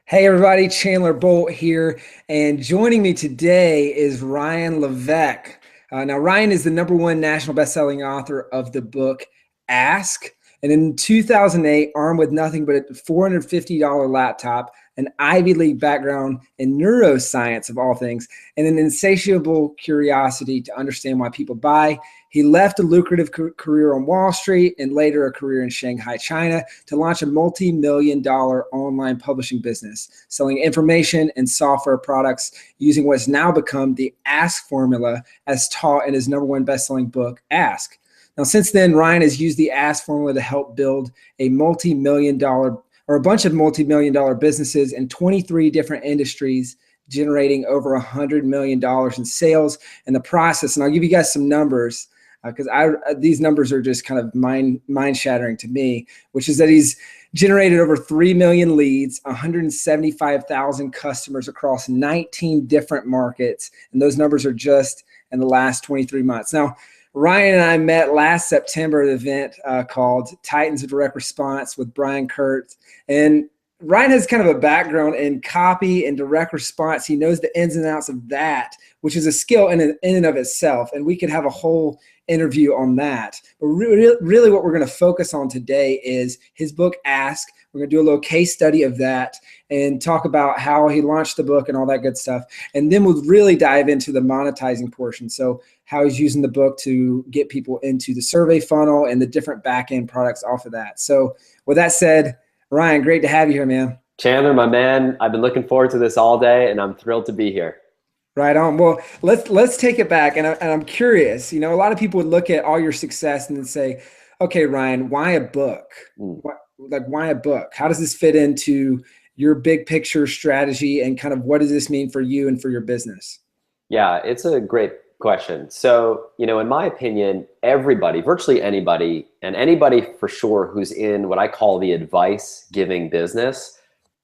Hey everybody, Chandler Bolt here, and joining me today is Ryan Levesque. Now, Ryan is the #1 national best-selling author of the book Ask, and in 2008, armed with nothing but a $450 laptop, an Ivy League background in neuroscience of all things, and an insatiable curiosity to understand why people buy, he left a lucrative career on Wall Street and later a career in Shanghai, China, to launch a multi-million-dollar online publishing business, selling information and software products using what's now become the Ask formula as taught in his #1 best-selling book, Ask. Now, since then, Ryan has used the Ask formula to help build a multi-million-dollar or a bunch of multi-million-dollar businesses in 23 different industries, generating over $100 million in sales in the process. And I'll give you guys some numbers because these numbers are just kind of mind-shattering to me, which is that he's generated over 3 million leads, 175,000 customers across 19 different markets. And those numbers are just in the last 23 months. Now, Ryan and I met last September at an event called Titans of Direct Response with Brian Kurtz. And Ryan has kind of a background in copy and direct response. He knows the ins and outs of that, which is a skill in and of itself. And we could have a whole interview on that. But really what we're going to focus on today is his book, Ask. We're going to do a little case study of that and talk about how he launched the book and all that good stuff. And then we'll really dive into the monetizing portion. So how he's using the book to get people into the survey funnel and the different back-end products off of that. So with that said, Ryan, great to have you here, man. Chandler, my man, I've been looking forward to this all day, and I'm thrilled to be here. Right on. Well, let's take it back, and I'm curious. You know, a lot of people would look at all your success and then say, "Okay, Ryan, why a book? Why a book? How does this fit into your big picture strategy, and kind of what does this mean for you and for your business?" Yeah, it's a great question. So, in my opinion, everybody, virtually anybody, and anybody for sure who's in what I call the advice giving business,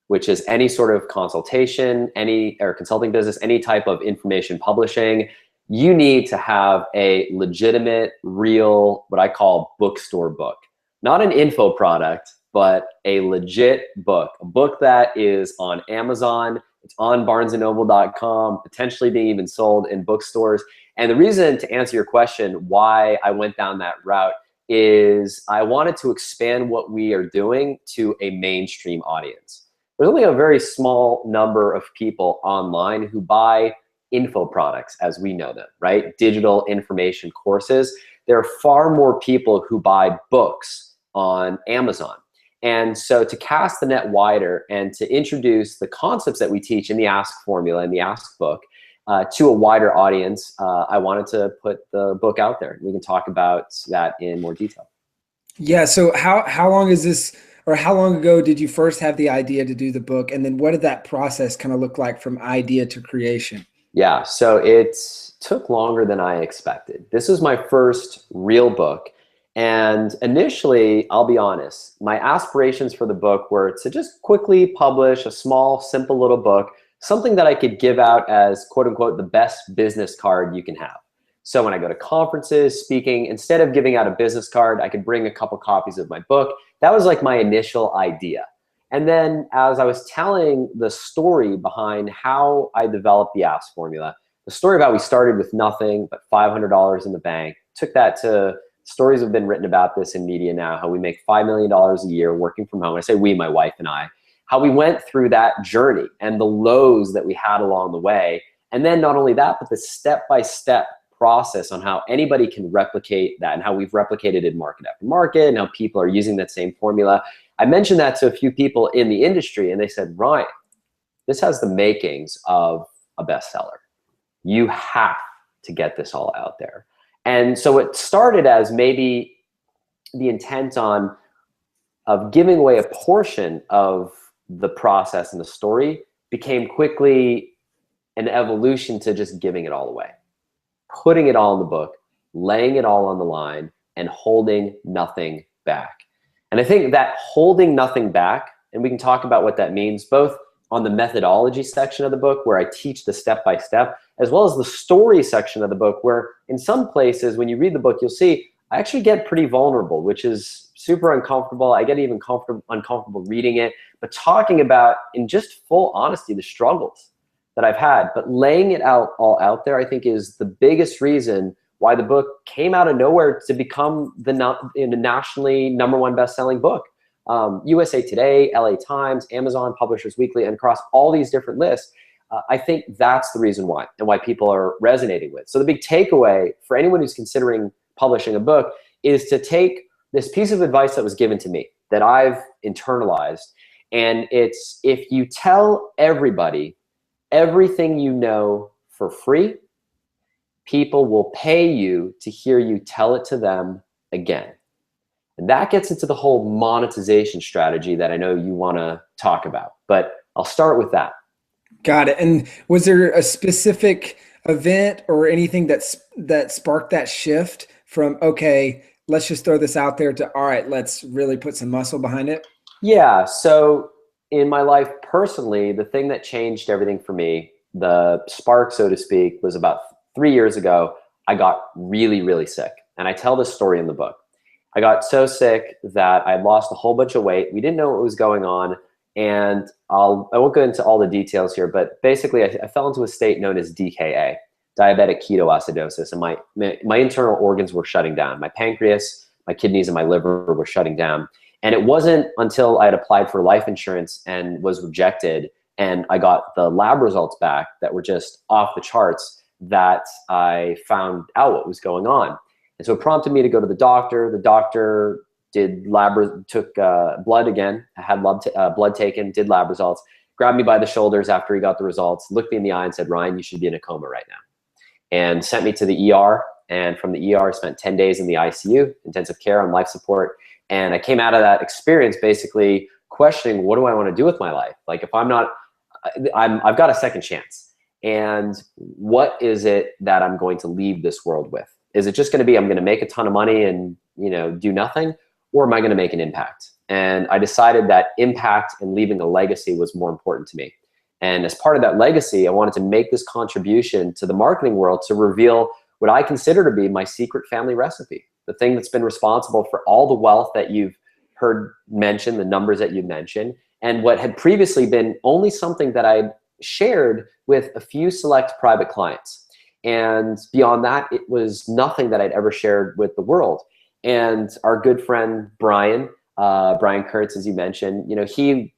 which is any sort of consultation, or consulting business, any type of information publishing, you need to have a legitimate, real, what I call bookstore book. Not an info product, but a legit book. A book that is on Amazon, it's on barnesandnoble.com, potentially being even sold in bookstores. And the reason, to answer your question, why I went down that route is I wanted to expand what we are doing to a mainstream audience. There's only a very small number of people online who buy info products as we know them, right? Digital information courses. There are far more people who buy books on Amazon. And so to cast the net wider and to introduce the concepts that we teach in the Ask formula and the Ask book to a wider audience, I wanted to put the book out there. We can talk about that in more detail. Yeah, so how long is this, or how long ago did you first have the idea to do the book? And then what did that process kind of look like from idea to creation? Yeah, so it took longer than I expected. This was my first real book. And initially, I'll be honest, my aspirations for the book were to just quickly publish a small, simple little book, something that I could give out as, quote unquote, the best business card you can have. So when I go to conferences, speaking, instead of giving out a business card, I could bring a couple copies of my book. That was like my initial idea. And then as I was telling the story behind how I developed the Ask formula, the story about we started with nothing but $500 in the bank, took that to stories have been written about this in media now, how we make $5 million a year working from home. I say we, my wife and I, how we went through that journey and the lows that we had along the way. And then not only that, but the step-by-step process on how anybody can replicate that and how we've replicated it market after market and how people are using that same formula. I mentioned that to a few people in the industry and they said, Ryan, this has the makings of a bestseller. You have to get this all out there. And so it started as maybe the intent of giving away a portion of the process and the story became quickly an evolution to just giving it all away, putting it all in the book, laying it all on the line, and holding nothing back. And I think that holding nothing back, and we can talk about what that means, both on the methodology section of the book where I teach the step-by-step, as well as the story section of the book where in some places when you read the book, you'll see I actually get pretty vulnerable, which is super uncomfortable. I get even uncomfortable reading it, but talking about in just full honesty the struggles that I've had, but laying it out all out there, I think is the biggest reason why the book came out of nowhere to become the nationally #1 best-selling book. USA Today, LA Times, Amazon, Publishers Weekly, and across all these different lists. I think that's the reason why, and why people are resonating with. So the big takeaway for anyone who's considering publishing a book is to take this piece of advice that was given to me that I've internalized, and it's, if you tell everybody everything you know for free, people will pay you to hear you tell it to them again. And that gets into the whole monetization strategy that I know you want to talk about, but I'll start with that. Got it. And was there a specific event or anything that sparked that shift from, okay, let's just throw this out there, to, all right, let's really put some muscle behind it? Yeah. So in my life personally, the thing that changed everything for me, the spark, so to speak, was about 3 years ago. I got really, really sick. And I tell this story in the book. I got so sick that I lost a whole bunch of weight. We didn't know what was going on. And I won't go into all the details here, but basically I fell into a state known as DKA, diabetic ketoacidosis. And my internal organs were shutting down. My pancreas, my kidneys, and my liver were shutting down. And it wasn't until I had applied for life insurance and was rejected, and I got the lab results back that were just off the charts, that I found out what was going on. And so it prompted me to go to the doctor. The doctor took blood again. I had blood taken, did lab results, grabbed me by the shoulders after he got the results, looked me in the eye and said, "Ryan, you should be in a coma right now." And sent me to the ER. And from the ER, I spent 10 days in the ICU, intensive care, on life support. And I came out of that experience basically questioning, what do I want to do with my life? Like, if I've got a second chance. And what is it that I'm going to leave this world with? Is it just going to be, I'm going to make a ton of money and, do nothing? Or am I going to make an impact? And I decided that impact and leaving a legacy was more important to me. And as part of that legacy, I wanted to make this contribution to the marketing world to reveal what I consider to be my secret family recipe, the thing that's been responsible for all the wealth that you've heard mentioned, the numbers that you mentioned, and what had previously been only something that I shared with a few select private clients. And beyond that, it was nothing that I'd ever shared with the world. And our good friend, Brian Kurtz, as you mentioned, he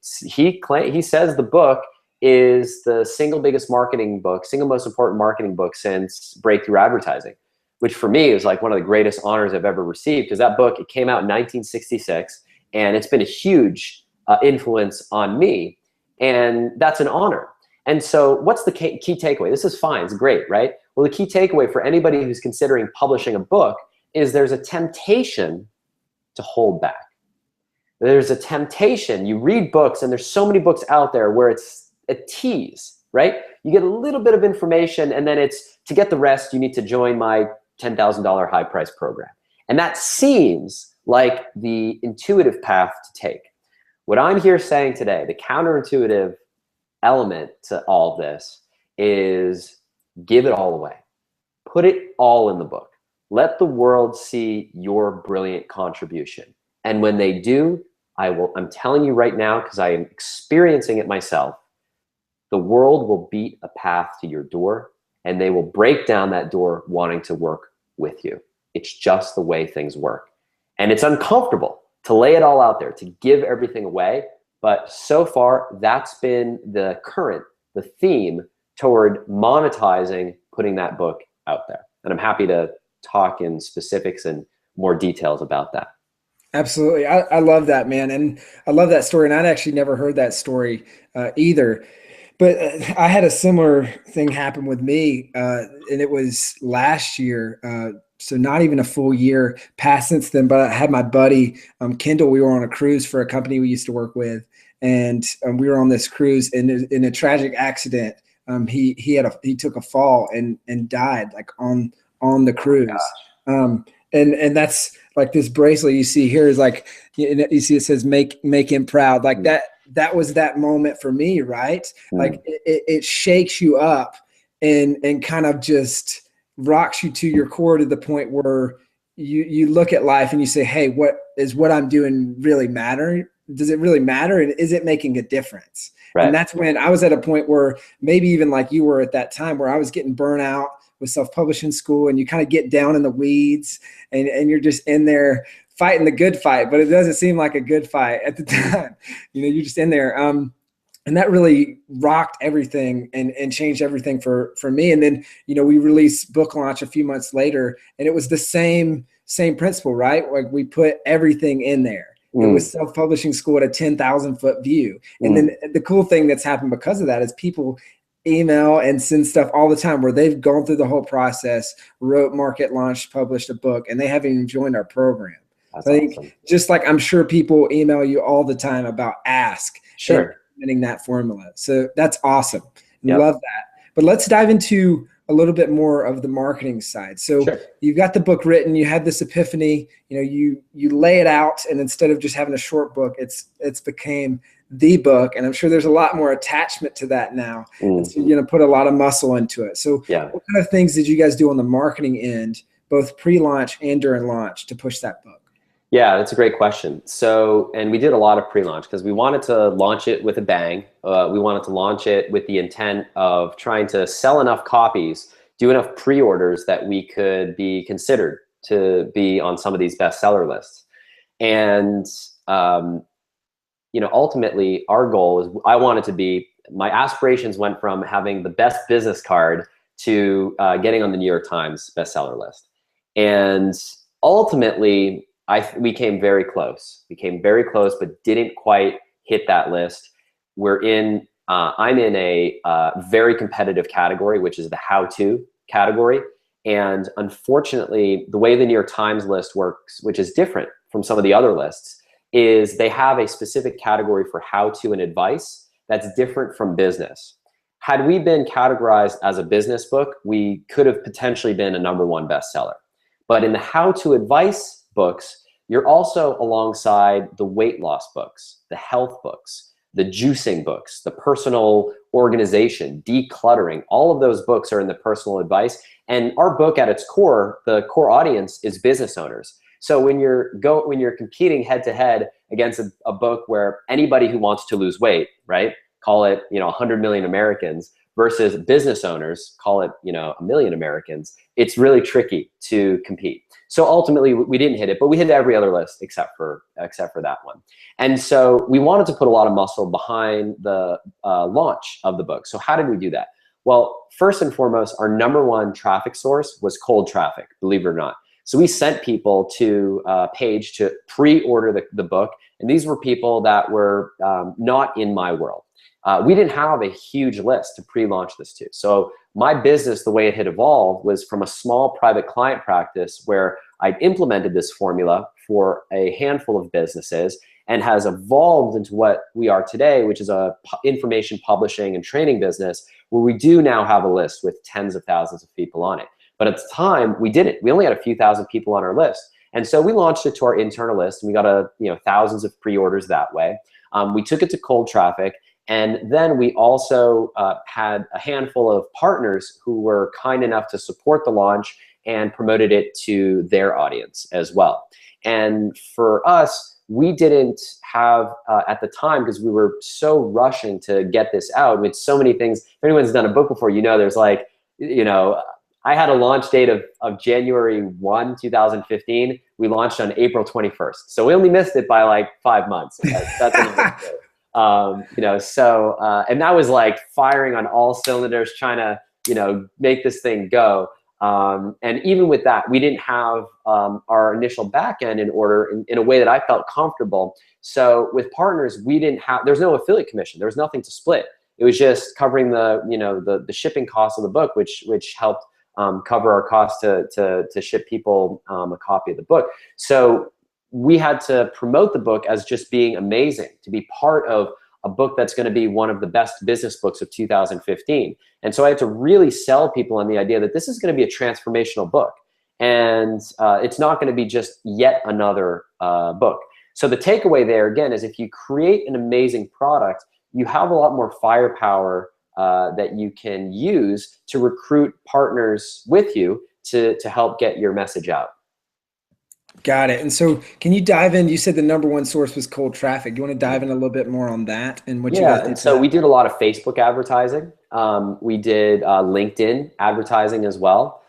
says the book is the single most important marketing book since breakthrough advertising, which for me is like one of the greatest honors I've ever received, because that book, it came out in 1966, and it's been a huge influence on me, and that's an honor. And so what's the key takeaway? This is fine, it's great, right? Well, the key takeaway for anybody who's considering publishing a book is there's a temptation to hold back. There's a temptation. You read books, and there's so many books out there where it's a tease, right? You get a little bit of information, and then it's, to get the rest, you need to join my $10,000 high price program. And that seems like the intuitive path to take. What I'm here saying today, the counterintuitive element to all of this, is give it all away. Put it all in the book. Let the world see your brilliant contribution. And when they do, I'm telling you right now, because I am experiencing it myself, the world will beat a path to your door, and they will break down that door wanting to work with you. It's just the way things work. And it's uncomfortable to lay it all out there, to give everything away. But so far, that's been the theme toward monetizing, putting that book out there. And I'm happy to talk in specifics and more details about that. Absolutely. I love that, man. And I love that story. And I'd actually never heard that story either. But I had a similar thing happen with me, and it was last year. So not even a full year passed since then, but I had my buddy, Kendall. We were on a cruise for a company we used to work with. And we were on this cruise, and in a tragic accident, he took a fall and died, like on the cruise. And that's like this bracelet you see here is like, you see, it says make him proud. Like that was that moment for me, right? Like it shakes you up and kind of just rocks you to your core, to the point where you look at life and you say, hey, what I'm doing really matter? does it really matter? And is it making a difference? And Right. that's when I was at a point where maybe even like you were at that time, where I was getting burnt out with self-publishing school, and you kind of get down in the weeds, and you're just in there fighting the good fight, but it doesn't seem like a good fight at the time. You're just in there. And that really rocked everything and changed everything for me. And then, we released Book Launch a few months later, and it was the same principle, right? Like, we put everything in there. It was self-publishing school at a 10,000 foot view. And then the cool thing that's happened because of that is people email and send stuff all the time where they've gone through the whole process, wrote, market, launched, published a book, and they haven't even joined our program. That's So I think awesome. just like I'm sure people email you all the time about ask. Sure. Implementing that formula. So that's awesome. Yep. Love that. But let's dive into a little bit more of the marketing side. So Sure. You've got the book written, you had this epiphany, you lay it out, and instead of just having a short book, it's became the book. And I'm sure there's a lot more attachment to that now. And so you're going to put a lot of muscle into it. So Yeah. what kind of things did you guys do on the marketing end, both pre-launch and during launch, to push that book? Yeah, that's a great question. So, and we did a lot of pre-launch because we wanted to launch it with a bang. We wanted to launch it with the intent of trying to sell enough copies, do enough pre-orders that we could be considered to be on some of these bestseller lists. And, ultimately our goal is, my aspirations went from having the best business card to getting on the New York Times bestseller list. And ultimately, we came very close. We came very close, but didn't quite hit that list. I'm in a very competitive category, which is the how-to category. And unfortunately, the way the New York Times list works, which is different from some of the other lists, is they have a specific category for how-to and advice that's different from business. Had we been categorized as a business book, we could have potentially been a #1 bestseller. But in the how-to advice books, you're also alongside the weight loss books, the health books, the juicing books, the personal organization, decluttering. All of those books are in the personal advice. And our book at its core, the core audience is business owners. So when you're competing head to head against a book where anybody who wants to lose weight, right? Call it, 100 million Americans, versus business owners, call it, 1 million Americans, it's really tricky to compete. So ultimately we didn't hit it, but we hit every other list except for that one. And so we wanted to put a lot of muscle behind the launch of the book. So how did we do that? Well, first and foremost, our #1 traffic source was cold traffic, believe it or not. So we sent people to a page to pre-order the book. And these were people that were not in my world. We didn't have a huge list to pre-launch this to. So my business, the way it had evolved, was from a small private client practice where I'd implemented this formula for a handful of businesses, and has evolved into what we are today, which is a information publishing and training business where we do now have a list with tens of thousands of people on it. But at the time, we didn't. We only had a few thousand people on our list. And so we launched it to our internal list, and we got thousands of pre-orders that way. We took it to cold traffic. And then we also had a handful of partners who were kind enough to support the launch and promoted it to their audience as well. And for us, we didn't have, at the time, because we were so rushing to get this out, with so many things. If anyone's done a book before, there's like, I had a launch date of January 1, 2015. We launched on April 21st. So we only missed it by like 5 months. That's another story. And that was like firing on all cylinders, trying to, make this thing go. And even with that, we didn't have our initial back end in order in a way that I felt comfortable. So with partners, there's no affiliate commission. There was nothing to split. It was just covering the shipping costs of the book, which helped cover our cost to ship people a copy of the book. So we had to promote the book as just being amazing, to be part of a book that's going to be one of the best business books of 2015. And so I had to really sell people on the idea that this is going to be a transformational book. And it's not going to be just yet another book. So the takeaway there, again, is if you create an amazing product, you have a lot more firepower that you can use to recruit partners with you to help get your message out. Got it. And so can you dive in? You said the number one source was cold traffic. Do you want to dive in a little bit more on that and what you guys Yeah, and did for so that? we did a lot of Facebook advertising. We did LinkedIn advertising as well.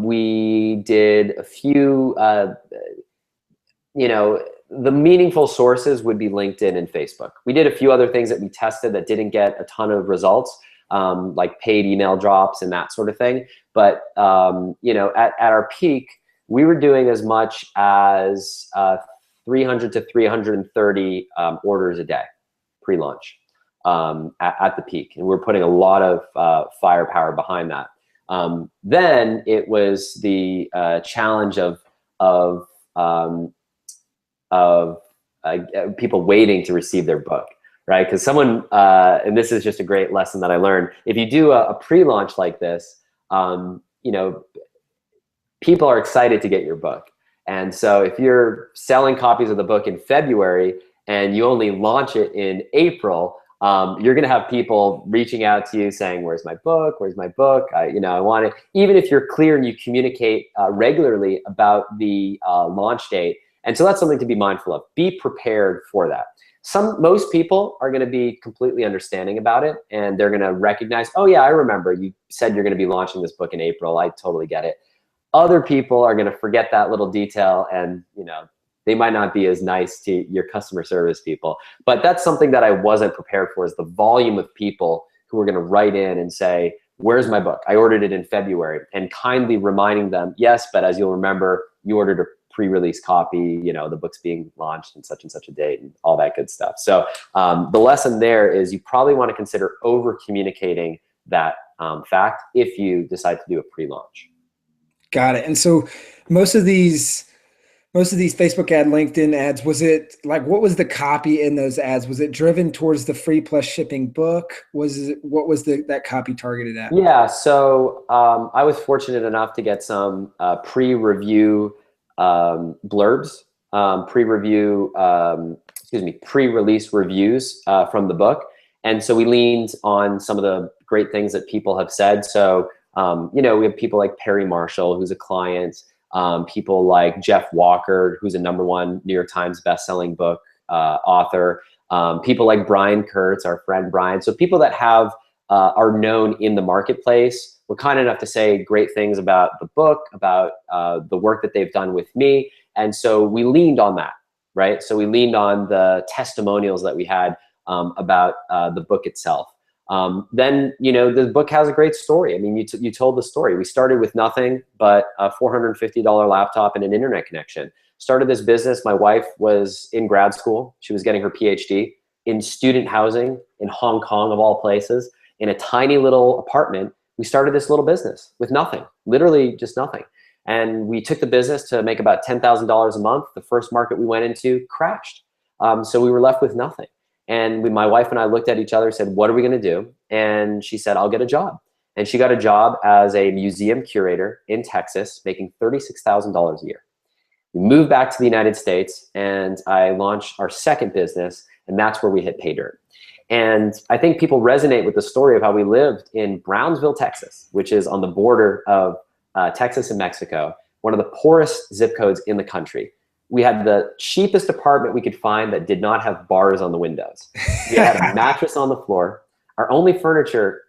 We did a few, you know, the meaningful sources would be LinkedIn and Facebook. We did a few other things that we tested that didn't get a ton of results, like paid email drops and that sort of thing. But you know, at our peak, we were doing as much as 300 to 330 orders a day pre-launch at the peak, and we're putting a lot of firepower behind that. Then it was the challenge of um, of people waiting to receive their book, right? Because someone, and this is just a great lesson that I learned, if you do a pre-launch like this, you know, people are excited to get your book. And so if you're selling copies of the book in February and you only launch it in April, you're going to have people reaching out to you saying, where's my book? Where's my book? You know, I want it. Even if you're clear and you communicate regularly about the launch date. And so that's something to be mindful of. Be prepared for that. Most people are going to be completely understanding about it, and they're going to recognize, oh yeah, I remember you said you're going to be launching this book in April. I totally get it. Other people are going to forget that little detail, and you know, they might not be as nice to your customer service people. But that's something that I wasn't prepared for, is the volume of people who are going to write in and say, where's my book? I ordered it in February, and kindly reminding them, yes, but as you'll remember, you ordered a pre-release copy, you know, the book's being launched in such and such a date and all that good stuff. So the lesson there is you probably want to consider over communicating that fact if you decide to do a pre-launch. Got it. And so most of these Facebook ad, LinkedIn ads, was it like, what was the copy in those ads? Was it driven towards the free plus shipping book? What was that copy targeted at? Yeah, so I was fortunate enough to get some pre-review blurbs, pre-release reviews from the book. And so we leaned on some of the great things that people have said. So, you know, we have people like Perry Marshall, who's a client, people like Jeff Walker, who's a #1 New York Times bestselling book author, people like Brian Kurtz, our friend Brian. So people that have are known in the marketplace were kind enough to say great things about the book, about the work that they've done with me. And so we leaned on that, right? So we leaned on the testimonials that we had about the book itself. Then, you know, the book has a great story. I mean, you told the story. We started with nothing but a $450 laptop and an internet connection. Started this business. My wife was in grad school. She was getting her PhD in student housing in Hong Kong, of all places, in a tiny little apartment. We started this little business with nothing, literally just nothing. And we took the business to make about $10,000 a month. The first market we went into crashed. So we were left with nothing. And my wife and I looked at each other and said, what are we gonna do? And she said, I'll get a job. And she got a job as a museum curator in Texas, making $36,000 a year. We moved back to the United States, and I launched our second business, and that's where we hit pay dirt. And I think people resonate with the story of how we lived in Brownsville, Texas, which is on the border of Texas and Mexico, one of the poorest zip codes in the country. We had the cheapest apartment we could find that did not have bars on the windows. We had a mattress on the floor. Our only furniture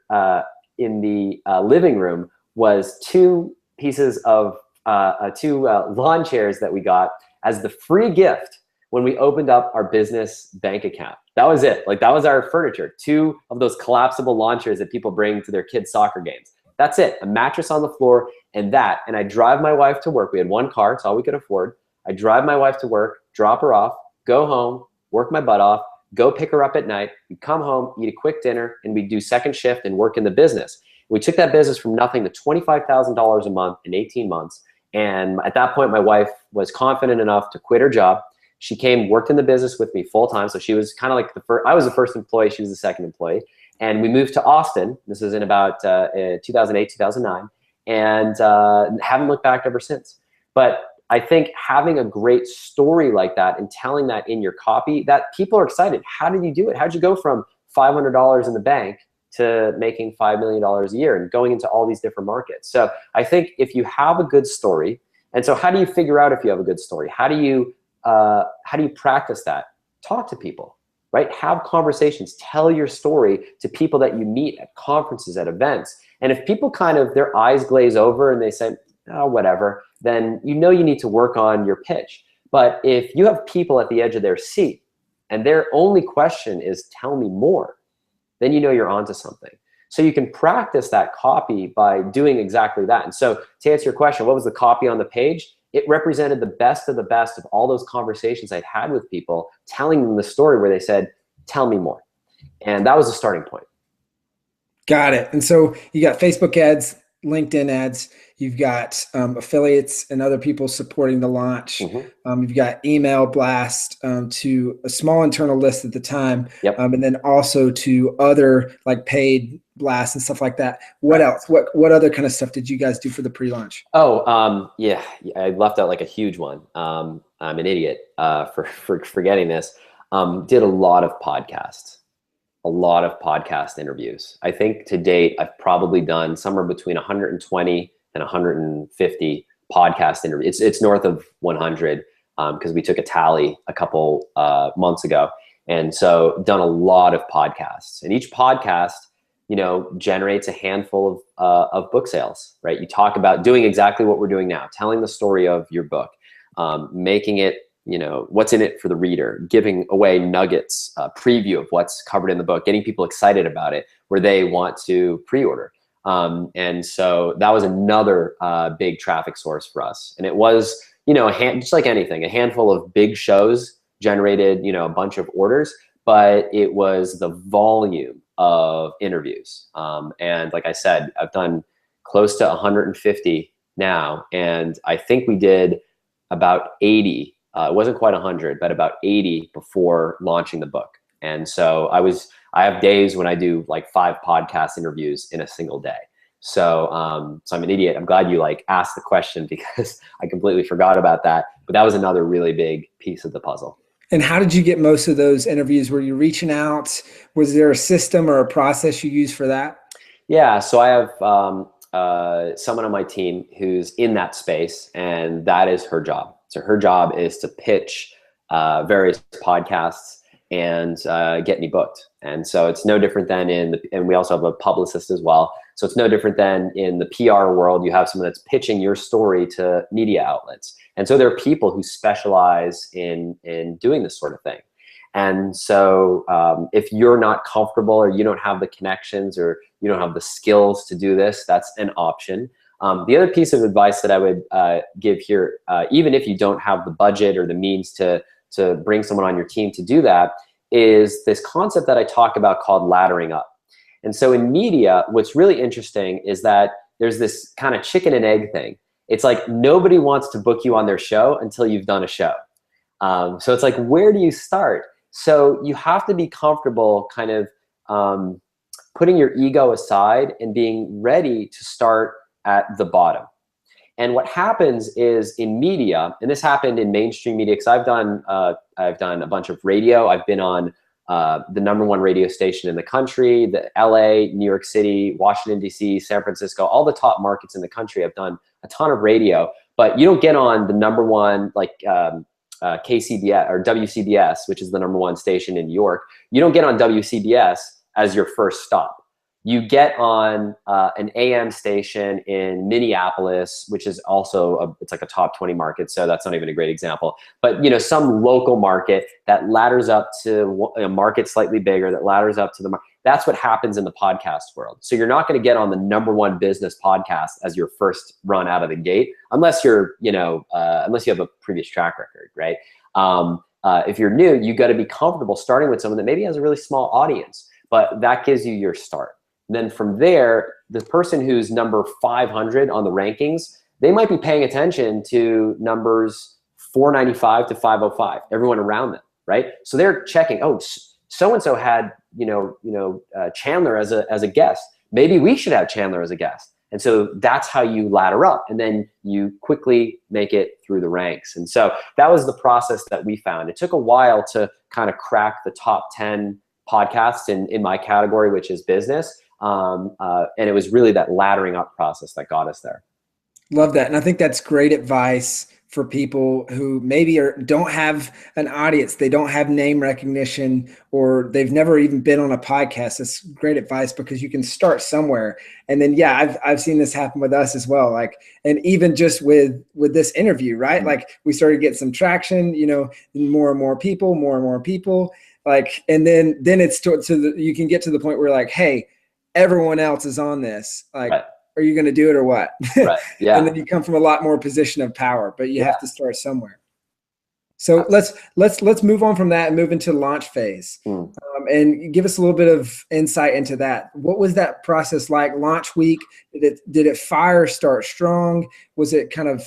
in the living room was two pieces of lawn chairs that we got as the free gift when we opened up our business bank account. That was it. Like, that was our furniture. Two of those collapsible lawn chairs that people bring to their kids' soccer games. That's it. A mattress on the floor and that. And I drive my wife to work. We had one car. It's all we could afford. I drive my wife to work, drop her off, go home, work my butt off, go pick her up at night. We'd come home, eat a quick dinner, and we'd do second shift and work in the business. We took that business from nothing to $25,000 a month in 18 months. And at that point, my wife was confident enough to quit her job. She came, worked in the business with me full time. So she was kind of like I was the first employee, she was the second employee. And we moved to Austin. This was in about 2008, 2009, and haven't looked back ever since. But I think having a great story like that and telling that in your copy, that people are excited. How did you do it? How'd you go from $500 in the bank to making $5 million a year and going into all these different markets? So I think if you have a good story, And so how do you figure out if you have a good story? How do you practice that? Talk to people, right? Have conversations, tell your story to people that you meet at conferences, at events. And if people kind of, their eyes glaze over and they say, oh, whatever, then you know you need to work on your pitch. But if you have people at the edge of their seat and their only question is, tell me more, then you know you're onto something. So you can practice that copy by doing exactly that. And so to answer your question, what was the copy on the page? It represented the best of all those conversations I'd had with people, telling them the story where they said, tell me more. And that was the starting point. Got it. And so you got Facebook ads, LinkedIn ads, you've got affiliates and other people supporting the launch. Mm-hmm. You've got email blast to a small internal list at the time. Yep. And then also to other like paid blasts and stuff like that. What else? What other kind of stuff did you guys do for the pre-launch? Oh, yeah, I left out like a huge one. I'm an idiot for forgetting this. Did a lot of podcasts. A lot of podcast interviews. I think to date, I've probably done somewhere between 120 and 150 podcast interviews. It's north of 100 because we took a tally a couple months ago. And so done a lot of podcasts, and each podcast, generates a handful of book sales, right? You talk about doing exactly what we're doing now, telling the story of your book, making it, what's in it for the reader, giving away nuggets, preview of what's covered in the book, getting people excited about it where they want to pre-order. And so that was another big traffic source for us. And it was, just like anything, a handful of big shows generated, a bunch of orders, but it was the volume of interviews. And like I said, I've done close to 150 now. And I think we did about 80. It wasn't quite 100, but about 80 before launching the book. And so I have days when I do like 5 podcast interviews in a single day. So I'm an idiot. I'm glad you asked the question because I completely forgot about that. But that was another really big piece of the puzzle. And how did you get most of those interviews? Were you reaching out? Was there a system or a process you used for that? Yeah, so I have someone on my team who's in that space, and that is her job. So her job is to pitch various podcasts and get me booked. And so it's no different than and we also have a publicist as well. So it's no different than in the PR world. You have someone that's pitching your story to media outlets. And so there are people who specialize in doing this sort of thing. And so if you're not comfortable or you don't have the connections or you don't have the skills to do this, that's an option. The other piece of advice that I would give here, even if you don't have the budget or the means to bring someone on your team to do that, is this concept that I talk about called laddering up. And so in media, what's really interesting is that there's this kind of chicken and egg thing. It's like nobody wants to book you on their show until you've done a show. So it's like, where do you start? So you have to be comfortable kind of putting your ego aside and being ready to start at the bottom. And what happens is in media, and this happened in mainstream media, because I've done a bunch of radio. I've been on the #1 radio station in the country, the LA, New York City, Washington, DC, San Francisco, all the top markets in the country. I've done a ton of radio, but you don't get on the #1 KCBS or WCBS, which is the #1 station in New York. You don't get on WCBS as your first stop. You get on an AM station in Minneapolis, which is also it's like a top 20 market, so that's not even a great example. But some local market that ladders up to a market slightly bigger, that ladders up to the market. That's what happens in the podcast world. So you're not going to get on the #1 business podcast as your first run out of the gate, unless you're unless you have a previous track record, right? If you're new, you got to be comfortable starting with someone that maybe has a really small audience, but that gives you your start. Then from there, the person who's number 500 on the rankings, they might be paying attention to numbers 495 to 505, everyone around them, right? So they're checking, oh, so-and-so had, Chandler as a guest. Maybe we should have Chandler as a guest. And so that's how you ladder up, and then you quickly make it through the ranks. And so that was the process that we found. It took a while to kind of crack the top 10 podcasts in my category, which is business. And it was really that laddering up process that got us there. Love that. And I think that's great advice for people who maybe don't have an audience, they don't have name recognition, or they've never even been on a podcast. It's great advice because you can start somewhere. And then, yeah, I've seen this happen with us as well. Like, and even just with this interview, right? Like we started getting some traction, more and more people, like, and then it's you can get to the point where like, hey, everyone else is on this. Like, Right. are you going to do it or what? Right. And Yeah. then you come from a lot more position of power, but you Yeah. have to start somewhere. So Absolutely. let's move on from that and move into launch phase, Mm. and give us a little bit of insight into that. What was that process like? Launch week, did it fire start strong? Was it kind of,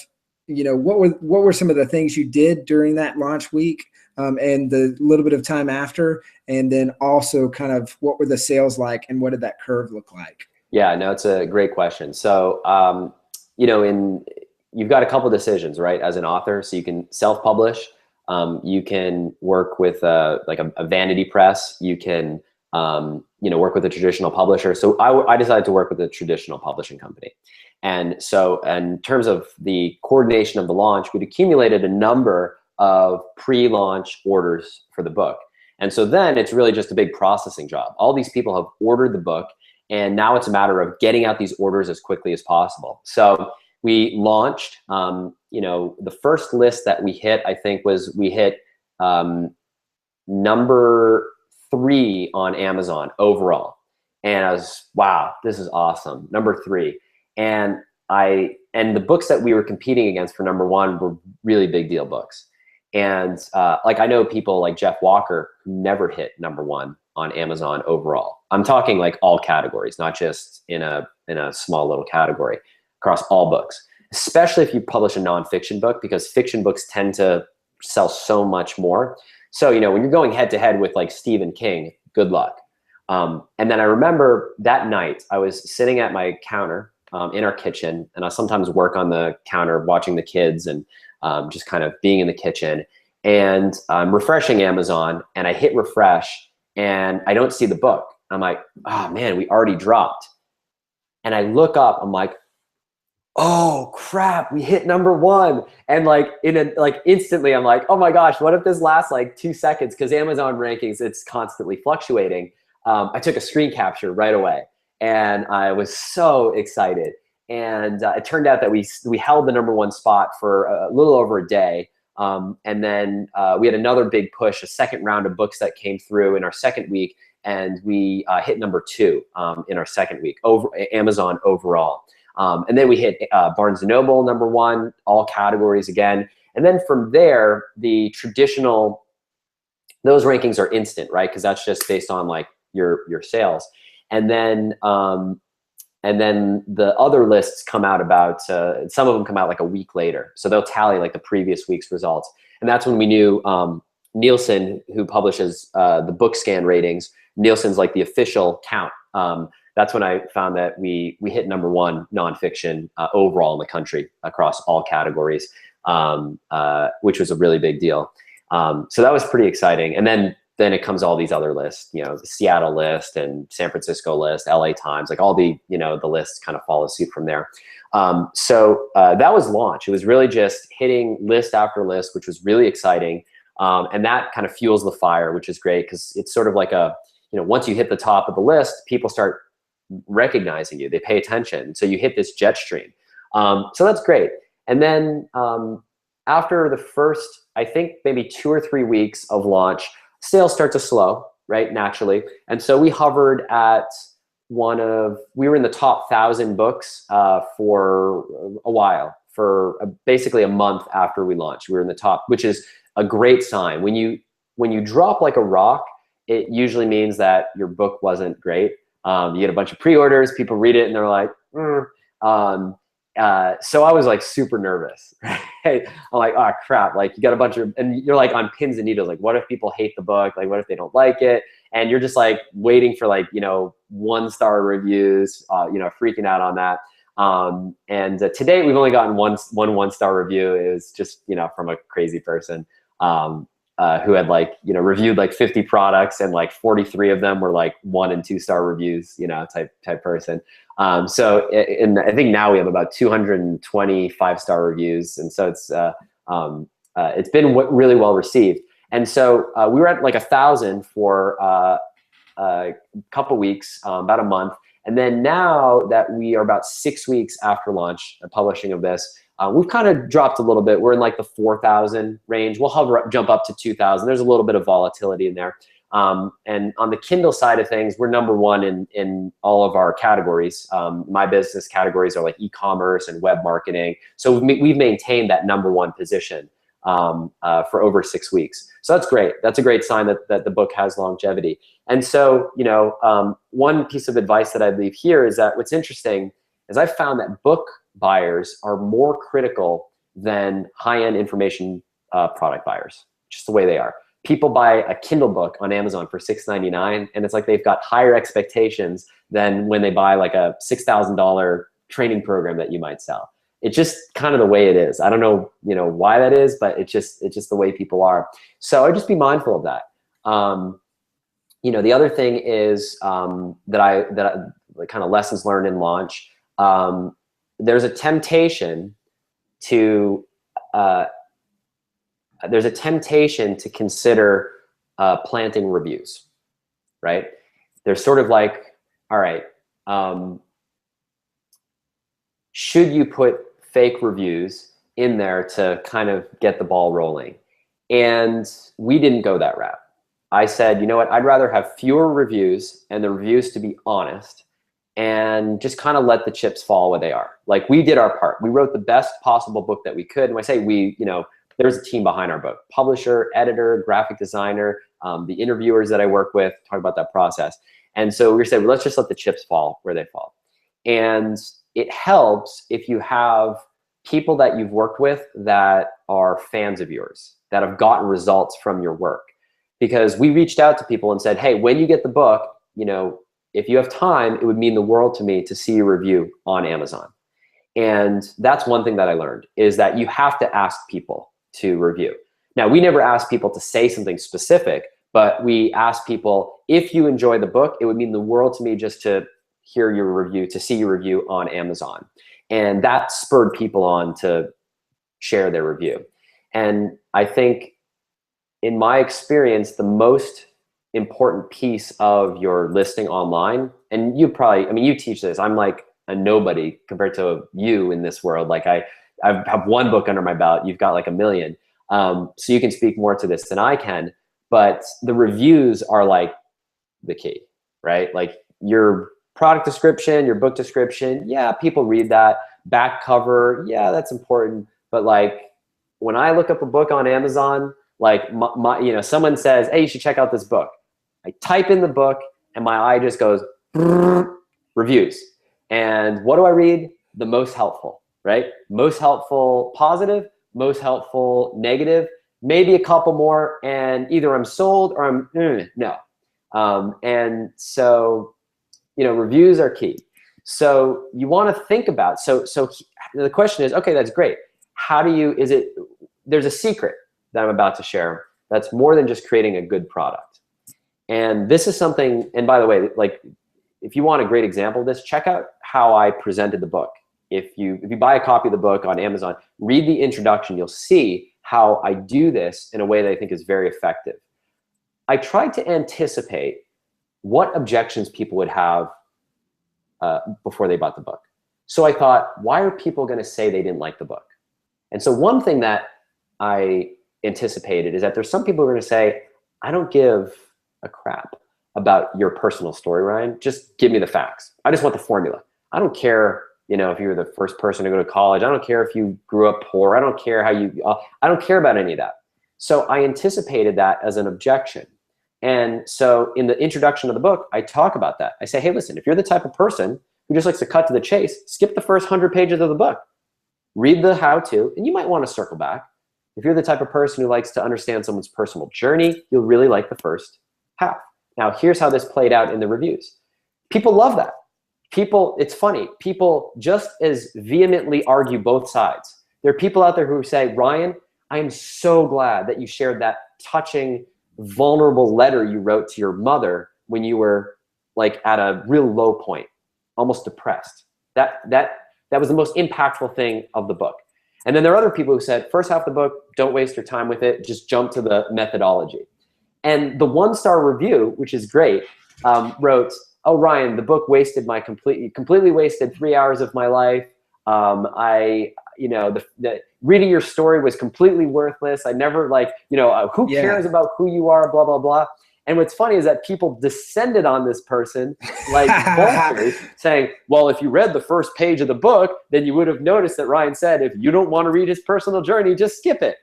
what were some of the things you did during that launch week, and the little bit of time after, and then also kind of what were the sales like, and what did that curve look like? Yeah, no, it's a great question. So, you've got a couple decisions, right? As an author, so you can self-publish, you can work with like a vanity press, you can, work with a traditional publisher. So I decided to work with a traditional publishing company. And so in terms of the coordination of the launch, we'd accumulated a number of pre-launch orders for the book. And so then it's really just a big processing job. All these people have ordered the book, and now it's a matter of getting out these orders as quickly as possible. So we launched, the first list that we hit, I think we hit number 3 on Amazon overall. And I was, wow, this is awesome. Number 3. And the books that we were competing against for number 1 were really big deal books. And I know people like Jeff Walker who never hit number 1 on Amazon overall. I'm talking like all categories, not just in a small little category, across all books, especially if you publish a nonfiction book, because fiction books tend to sell so much more. So, when you're going head to head with like Stephen King, good luck. And then I remember that night I was sitting at my counter in our kitchen, and I sometimes work on the counter watching the kids and just kind of being in the kitchen, and I'm refreshing Amazon, and I hit refresh and I don't see the book. I'm like, oh man, we already dropped. And I look up, I'm like, oh crap, we hit number 1. And instantly I'm like, oh my gosh, what if this lasts like 2 seconds? Because Amazon rankings, it's constantly fluctuating. I took a screen capture right away, and I was so excited. And it turned out that we held the number 1 spot for a little over a day. And then we had another big push, a second round of books that came through in our second week, and we hit number 2 in our second week over Amazon overall. And then we hit Barnes & Noble number 1, all categories again. And then from there, the traditional, those rankings are instant, right? Because that's just based on like your sales. And then the other lists come out about, some of them come out like a week later. So they'll tally like the previous week's results. And that's when we knew Nielsen, who publishes the book scan ratings, Nielsen's like the official count. That's when I found that we hit number 1 nonfiction overall in the country across all categories, which was a really big deal. So that was pretty exciting. And then it comes all these other lists, the Seattle list and San Francisco list, LA Times, like all the lists kind of follow suit from there. So that was launch. It was really just hitting list after list, which was really exciting. And that kind of fuels the fire, which is great because it's sort of like once you hit the top of the list, people start recognizing you, they pay attention. So you hit this jet stream. So that's great. And then after the first, I think maybe 2 or 3 weeks of launch, sales start to slow, right, naturally. And so we hovered at we were in the top 1,000 books for a while, for basically a month after we launched. We were in the top, which is a great sign. When you drop like a rock, it usually means that your book wasn't great. You get a bunch of pre-orders, people read it and they're like, so I was like super nervous, right? I'm like, oh crap, like you got a bunch of, and you're like on pins and needles, like what if people hate the book? Like what if they don't like it? And you're just like waiting for like, 1-star reviews, freaking out on that. And to date, we've only gotten one 1-star review. It was just, from a crazy person. who had like, you know, reviewed like 50 products and like 43 of them were like 1 and 2 star reviews, you know, type person. So I think now we have about 220 5-star reviews. And so it's been really well received. And so we were at like 1,000 for a couple weeks, about a month. And then now that we are about 6 weeks after launch, the publishing of this, we've kind of dropped a little bit. We're in like the 4,000 range. We'll jump up to 2,000. There's a little bit of volatility in there. And on the Kindle side of things, we're #1 in all of our categories. My business categories are like e-commerce and web marketing. So we've maintained that #1 position for over 6 weeks. So that's great. That's a great sign that the book has longevity. And so, you know, one piece of advice that I leave here is that what's interesting is I've found that book buyers are more critical than high-end information product buyers, just the way they are. People buy a Kindle book on Amazon for $6.99, and it's like they've got higher expectations than when they buy like a $6,000 training program that you might sell. It's just kind of the way it is. I don't know, you know, why that is, but it's just the way people are. So I just be mindful of that. You know, the other thing is that I kind of lessons learned in launch. There's a temptation to consider planting reviews, right? There's sort of like, all right, should you put fake reviews in there to kind of get the ball rolling? And we didn't go that route. I said, you know what, I'd rather have fewer reviews and the reviews to be honest and just kind of let the chips fall where they are. Like, we did our part. We wrote the best possible book that we could. And when I say we, you know, there's a team behind our book: publisher, editor, graphic designer, the interviewers that I work with, talk about that process. And so we said, well, let's just let the chips fall where they fall. And it helps if you have people that you've worked with that are fans of yours, that have gotten results from your work. Because we reached out to people and said, hey, when you get the book, you know, if you have time, it would mean the world to me to see a review on Amazon. And that's one thing that I learned, is that you have to ask people to review. Now, we never asked people to say something specific, but we asked people, if you enjoy the book, it would mean the world to me just to hear your review, to see your review on Amazon. And that spurred people on to share their review. And I think, in my experience, the most important piece of your listing online, and you probably, I mean, you teach this, I'm like a nobody compared to you in this world. Like I have one book under my belt, you've got like 1 million. So you can speak more to this than I can, but the reviews are like the key, right? Like your product description, your book description, yeah, people read that. Back cover, yeah, that's important. But like, when I look up a book on Amazon, like you know, someone says, hey, you should check out this book. I type in the book and my eye just goes, reviews. And what do I read? The most helpful, right? Most helpful positive, most helpful negative, maybe a couple more, and either I'm sold or I'm no. And so, you know, reviews are key. So you want to think about, so the question is, okay, that's great. How do you, there's a secret that I'm about to share that's more than just creating a good product. And this is something, and by the way, like, if you want a great example of this, check out how I presented the book. If you buy a copy of the book on Amazon, read the introduction, you'll see how I do this in a way that I think is very effective. I tried to anticipate what objections people would have before they bought the book. So I thought, why are people going to say they didn't like the book? And so one thing that I anticipated is that there's some people who are going to say, I don't give a crap about your personal story, Ryan. Just give me the facts. I just want the formula. I don't care, you know, if you were the first person to go to college. I don't care if you grew up poor. I don't care how you, I don't care about any of that. So I anticipated that as an objection. And so in the introduction of the book, I talk about that. I say, hey, listen, if you're the type of person who just likes to cut to the chase, skip the first 100 pages of the book. Read the how-to, and you might want to circle back. If you're the type of person who likes to understand someone's personal journey, you'll really like the first half. Now, here's how this played out in the reviews. People love that. People, it's funny, people just as vehemently argue both sides. There are people out there who say, Ryan, I am so glad that you shared that touching, vulnerable letter you wrote to your mother when you were like at a real low point, almost depressed. That was the most impactful thing of the book. And then there are other people who said, first half of the book, don't waste your time with it, just jump to the methodology. And the 1-star review, which is great, wrote, oh, Ryan, the book wasted my completely wasted 3 hours of my life. Reading your story was completely worthless. I never who cares about who you are, blah, blah, blah. And what's funny is that people descended on this person like vultures, saying, well, if you read the first page of the book, then you would have noticed that Ryan said, if you don't want to read his personal journey, just skip it.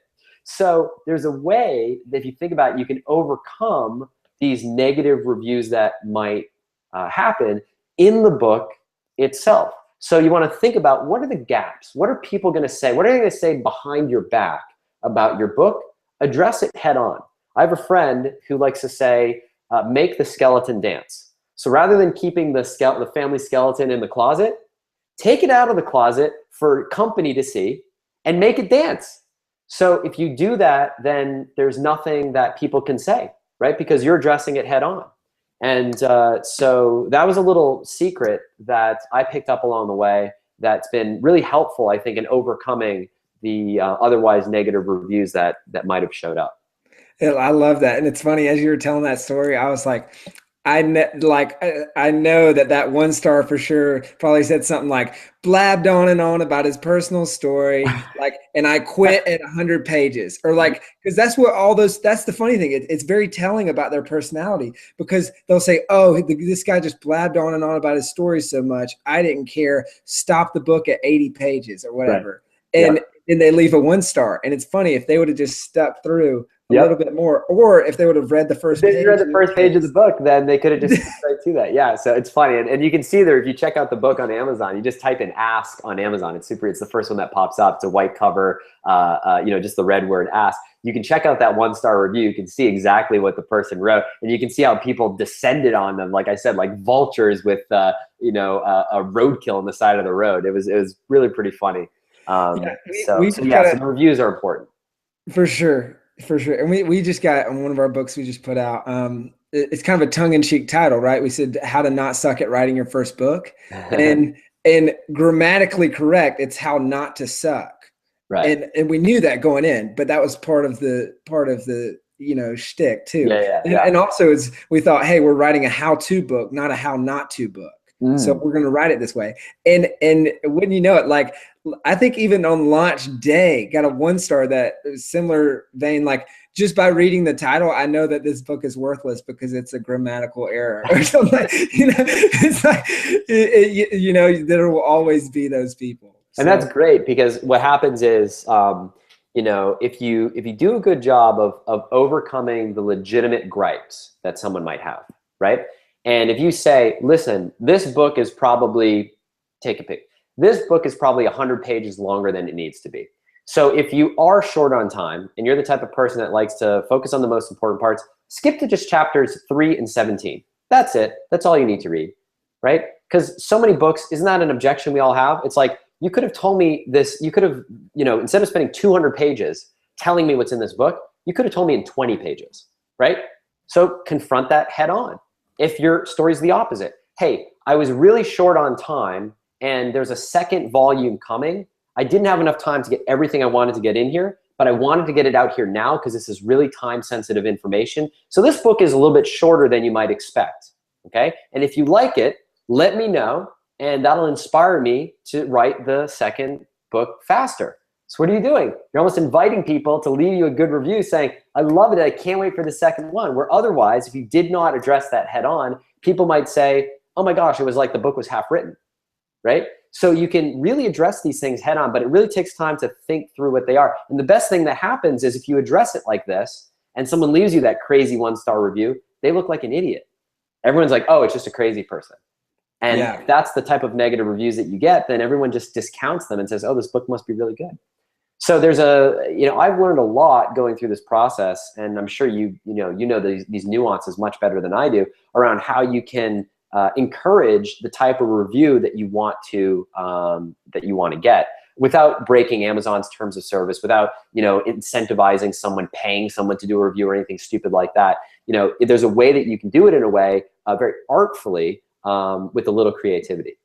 So there's a way that if you think about it, you can overcome these negative reviews that might happen in the book itself. So you want to think about, what are the gaps? What are people going to say? What are they going to say behind your back about your book? Address it head on. I have a friend who likes to say, make the skeleton dance. So rather than keeping the family skeleton in the closet, take it out of the closet for company to see and make it dance. So if you do that, then there's nothing that people can say, right? Because you're addressing it head on. And so that was a little secret that I picked up along the way that's been really helpful, I think, in overcoming the otherwise negative reviews that might have showed up. I love that. And it's funny, as you were telling that story, I was like, I know that 1-star for sure probably said something like, blabbed on and on about his personal story, and I quit at 100 pages, or because that's the funny thing. It's very telling about their personality, because they'll say, oh, this guy just blabbed on and on about his story so much, I didn't care, stop the book at 80 pages or whatever. Right. And then they leave a 1-star. And it's funny, if they would have just stuck through a little bit more, or if they would have read the first page. If they read the first page of the book, then they could have just skipped right to that. Yeah, so it's funny. And you can see there, if you check out the book on Amazon, you just type in ask on Amazon. It's the first one that pops up. It's a white cover, just the red word ask. You can check out that 1-star review. You can see exactly what the person wrote. And you can see how people descended on them, like I said, like vultures with, a roadkill on the side of the road. It was really pretty funny. So the reviews are important. For sure. And we just got, on one of our books we just put out, it's kind of a tongue-in-cheek title, right? We said, how to not suck at writing your first book. and grammatically correct, it's how not to suck. Right. And we knew that going in, but that was part of the shtick too. And also we thought, hey, we're writing a how-to book, not a how not to book. So we're going to write it this way. And wouldn't you know it, I think even on launch day, got a 1-star that similar vein, just by reading the title, I know that this book is worthless because it's a grammatical error or something. It's there will always be those people. So. And that's great, because what happens is, if you do a good job of overcoming the legitimate gripes that someone might have, right? And if you say, listen, this book is probably, take a pick. This book is probably 100 pages longer than it needs to be. So if you are short on time and you're the type of person that likes to focus on the most important parts, skip to just chapters 3 and 17. That's it. That's all you need to read, right? Because so many books, isn't that an objection we all have? It's like, you could have told me this, you could have, instead of spending 200 pages telling me what's in this book, you could have told me in 20 pages, right? So confront that head on. If your story's the opposite, hey, I was really short on time and there's a second volume coming. I didn't have enough time to get everything I wanted to get in here, but I wanted to get it out here now because this is really time-sensitive information. So this book is a little bit shorter than you might expect, okay? And if you like it, let me know, and that'll inspire me to write the second book faster. So what are you doing? You're almost inviting people to leave you a good review saying, I love it, I can't wait for the second one. Where otherwise, if you did not address that head on, people might say, oh my gosh, it was like the book was half written, right? So you can really address these things head on, but it really takes time to think through what they are. And the best thing that happens is if you address it like this and someone leaves you that crazy 1-star review, they look like an idiot. Everyone's like, oh, it's just a crazy person. And if that's the type of negative reviews that you get, then everyone just discounts them and says, oh, this book must be really good. So there's I've learned a lot going through this process, and I'm sure you know these nuances much better than I do around how you can encourage the type of review that you want to get. without breaking Amazon's terms of service, without, you know, incentivizing someone, paying someone to do a review or anything stupid like that. You know, there's a way that you can do it in a way, very artfully, with a little creativity.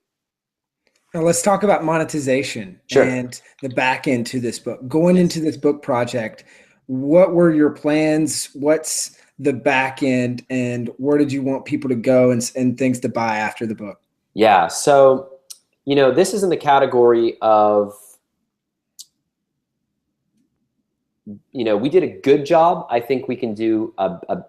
Now let's talk about monetization Sure. and the back end to this book. Going into this book project, what were your plans? What's the back end, and where did you want people to go and things to buy after the book? Yeah. So, you know, this is in the category of, you know, we did a good job. I think we can do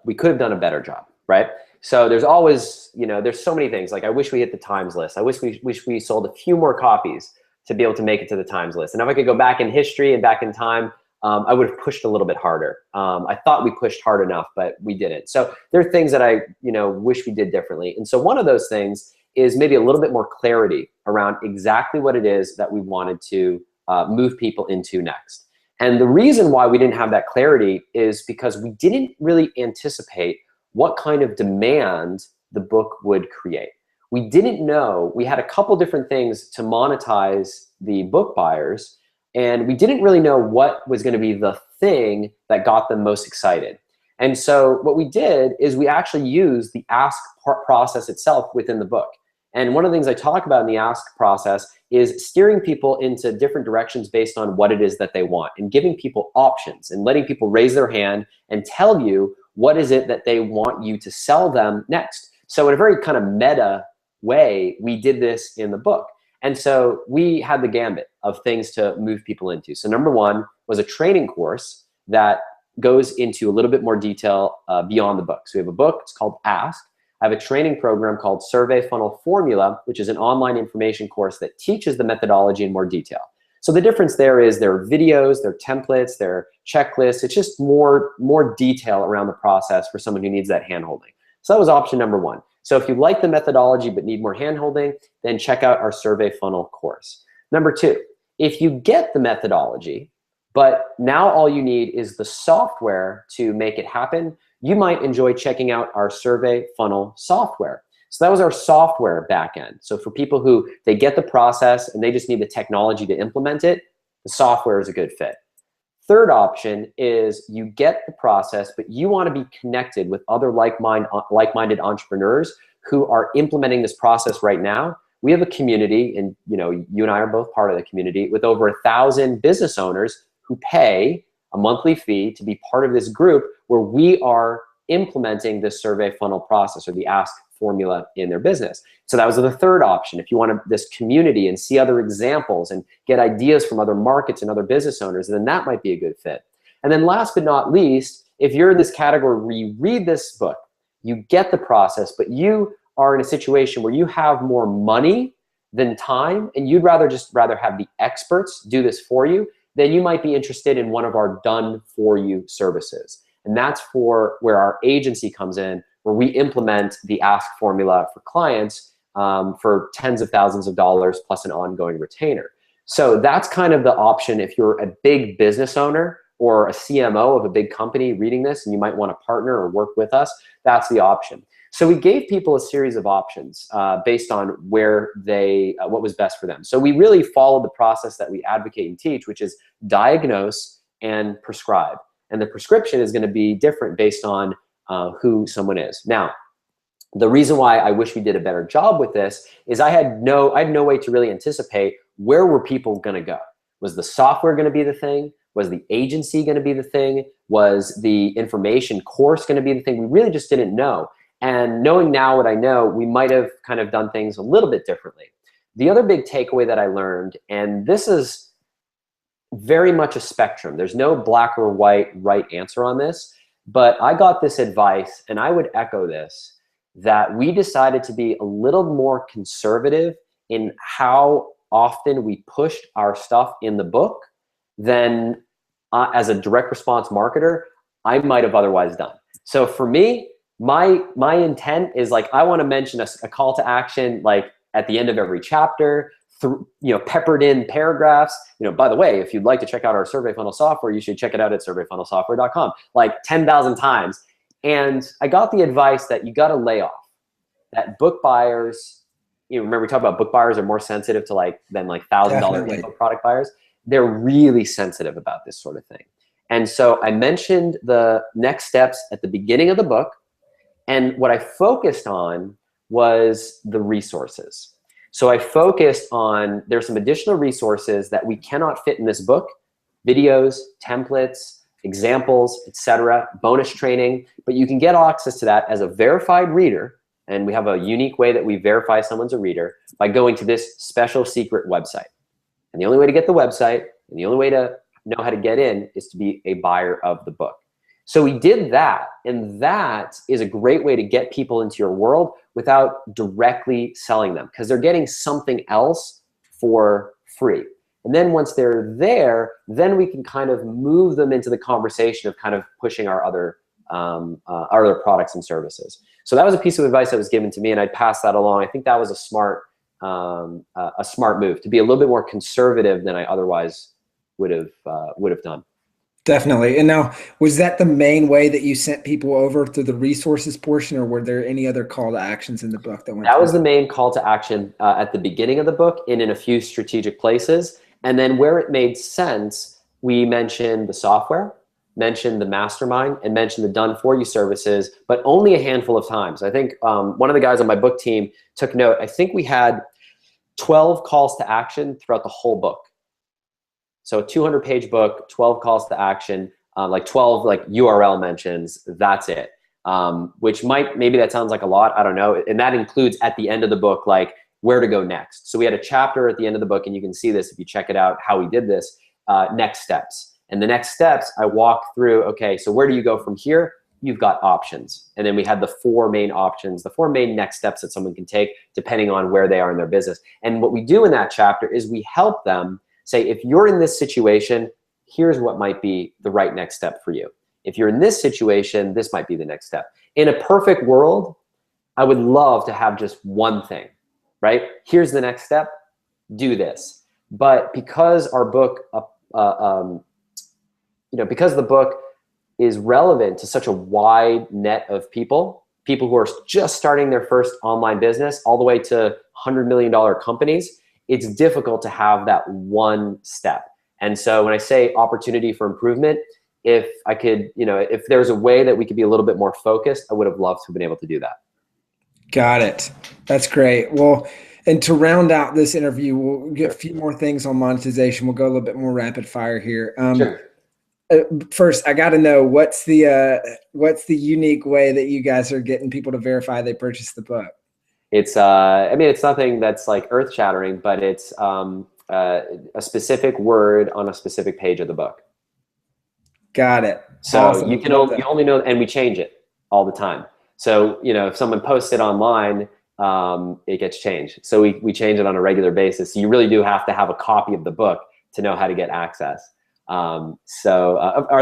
we could have done a better job, right? So there's always, you know, there's so many things. Like, I wish we hit the Times list. I wish we sold a few more copies to be able to make it to the Times list. And if I could go back in history and back in time, I would have pushed a little bit harder. I thought we pushed hard enough, but we didn't. So there are things that I, you know, wish we did differently. And so one of those things is maybe a little bit more clarity around exactly what it is that we wanted to move people into next. And the reason why we didn't have that clarity is because we didn't really anticipate what kind of demand the book would create. We didn't know. We had a couple different things to monetize the book buyers, and we didn't really know what was going to be the thing that got them most excited. And so what we did is we actually used the ask process itself within the book. And one of the things I talk about in the ask process is steering people into different directions based on what it is that they want, and giving people options and letting people raise their hand and tell you what is it that they want you to sell them next. So in a very kind of meta way, we did this in the book. And so we had the gambit of things to move people into. So number one was a training course that goes into a little bit more detail beyond the book. So we have a book, it's called Ask. I have a training program called Survey Funnel Formula, which is an online information course that teaches the methodology in more detail. So the difference there is there are videos, there are templates, there are checklists. It's just more detail around the process for someone who needs that hand-holding. So that was option number one. So if you like the methodology but need more hand-holding, then check out our Survey Funnel course. Number two, if you get the methodology, but now all you need is the software to make it happen, you might enjoy checking out our Survey Funnel software. So that was our software backend. So for people who they get the process and they just need the technology to implement it, the software is a good fit. Third option is you get the process, but you want to be connected with other like-minded entrepreneurs who are implementing this process right now. We have a community, and you know, you and I are both part of the community, with over 1,000 business owners who pay a monthly fee to be part of this group where we are implementing this survey funnel process or the ask formula in their business. So that was the third option. If you want this community and see other examples and get ideas from other markets and other business owners, then that might be a good fit. And then last but not least, if you're in this category where you read this book, you get the process, but you are in a situation where you have more money than time and you'd rather have the experts do this for you, then you might be interested in one of our done for you services. And that's for where our agency comes in, where we implement the ask formula for clients for tens of thousands of dollars plus an ongoing retainer. So that's kind of the option if you're a big business owner or a CMO of a big company reading this and you might want to partner or work with us, that's the option. So we gave people a series of options based on where what was best for them. So we really followed the process that we advocate and teach, which is diagnose and prescribe. And the prescription is going to be different based on who someone is. Now, the reason why I wish we did a better job with this is I had no way to really anticipate where were people going to go. Was the software going to be the thing? Was the agency going to be the thing? Was the information course going to be the thing? We really just didn't know. And knowing now what I know, we might have kind of done things a little bit differently. The other big takeaway that I learned, and this is very much a spectrum. There's no black or white right answer on this, but I got this advice, and I would echo this, that we decided to be a little more conservative in how often we pushed our stuff in the book than as a direct response marketer, I might have otherwise done. So for me, my intent is like, I want to mention a call to action, like at the end of every chapter, peppered in paragraphs. By the way, if you'd like to check out our survey funnel software, you should check it out at surveyfunnelsoftware.com, like 10,000 times. And I got the advice that you got to lay off, that book buyers you know, remember we talked about book buyers are more sensitive to like than like $1,000 Definitely. ebook product buyers. They're really sensitive about this sort of thing. And so I mentioned the next steps at the beginning of the book. And what I focused on was the resources. So I focused on, there's some additional resources that we cannot fit in this book: videos, templates, examples, etc., bonus training, but you can get access to that as a verified reader. And we have a unique way that we verify someone's a reader by going to this special secret website. And the only way to get the website and the only way to know how to get in is to be a buyer of the book. So we did that, and that is a great way to get people into your world without directly selling them, because they're getting something else for free. And then once they're there, then we can kind of move them into the conversation of kind of pushing our other products and services. So that was a piece of advice that was given to me, and I passed that along. I think that was a smart move, to be a little bit more conservative than I otherwise would have done. Definitely. And now, was that the main way that you sent people over to the resources portion, or were there any other call to actions in the book that went? That was the main call to action at the beginning of the book, and in a few strategic places. And then where it made sense, we mentioned the software, mentioned the mastermind, and mentioned the done for you services, but only a handful of times. I think one of the guys on my book team took note. I think we had 12 calls to action throughout the whole book. So a 200-page book, 12 calls to action, like 12 like URL mentions, that's it. Which maybe that sounds like a lot, I don't know. And that includes at the end of the book, like where to go next. So we had a chapter at the end of the book, and you can see this if you check it out, how we did this, next steps. And the next steps, I walk through, okay, so where do you go from here? You've got options. And then we had the 4 main options, the 4 main next steps that someone can take depending on where they are in their business. And what we do in that chapter is we help them say, if you're in this situation, here's what might be the right next step for you. If you're in this situation, this might be the next step. In a perfect world, I would love to have just one thing, right? Here's the next step, do this. But because our book, because the book is relevant to such a wide net of people who are just starting their first online business, all the way to $100 million companies, it's difficult to have that one step. And so when I say opportunity for improvement, if I could, if there's a way that we could be a little bit more focused, I would have loved to have been able to do that. Got it. That's great. Well, and to round out this interview, we'll get a few more things on monetization. We'll go a little bit more rapid fire here. Sure. First, I got to know what's the unique way that you guys are getting people to verify they purchased the book? It's it's nothing that's like earth shattering, but it's a specific word on a specific page of the book. Got it. So awesome. you only know, and we change it all the time. So if someone posts it online, it gets changed. So we change it on a regular basis. So you really do have to have a copy of the book to know how to get access. Are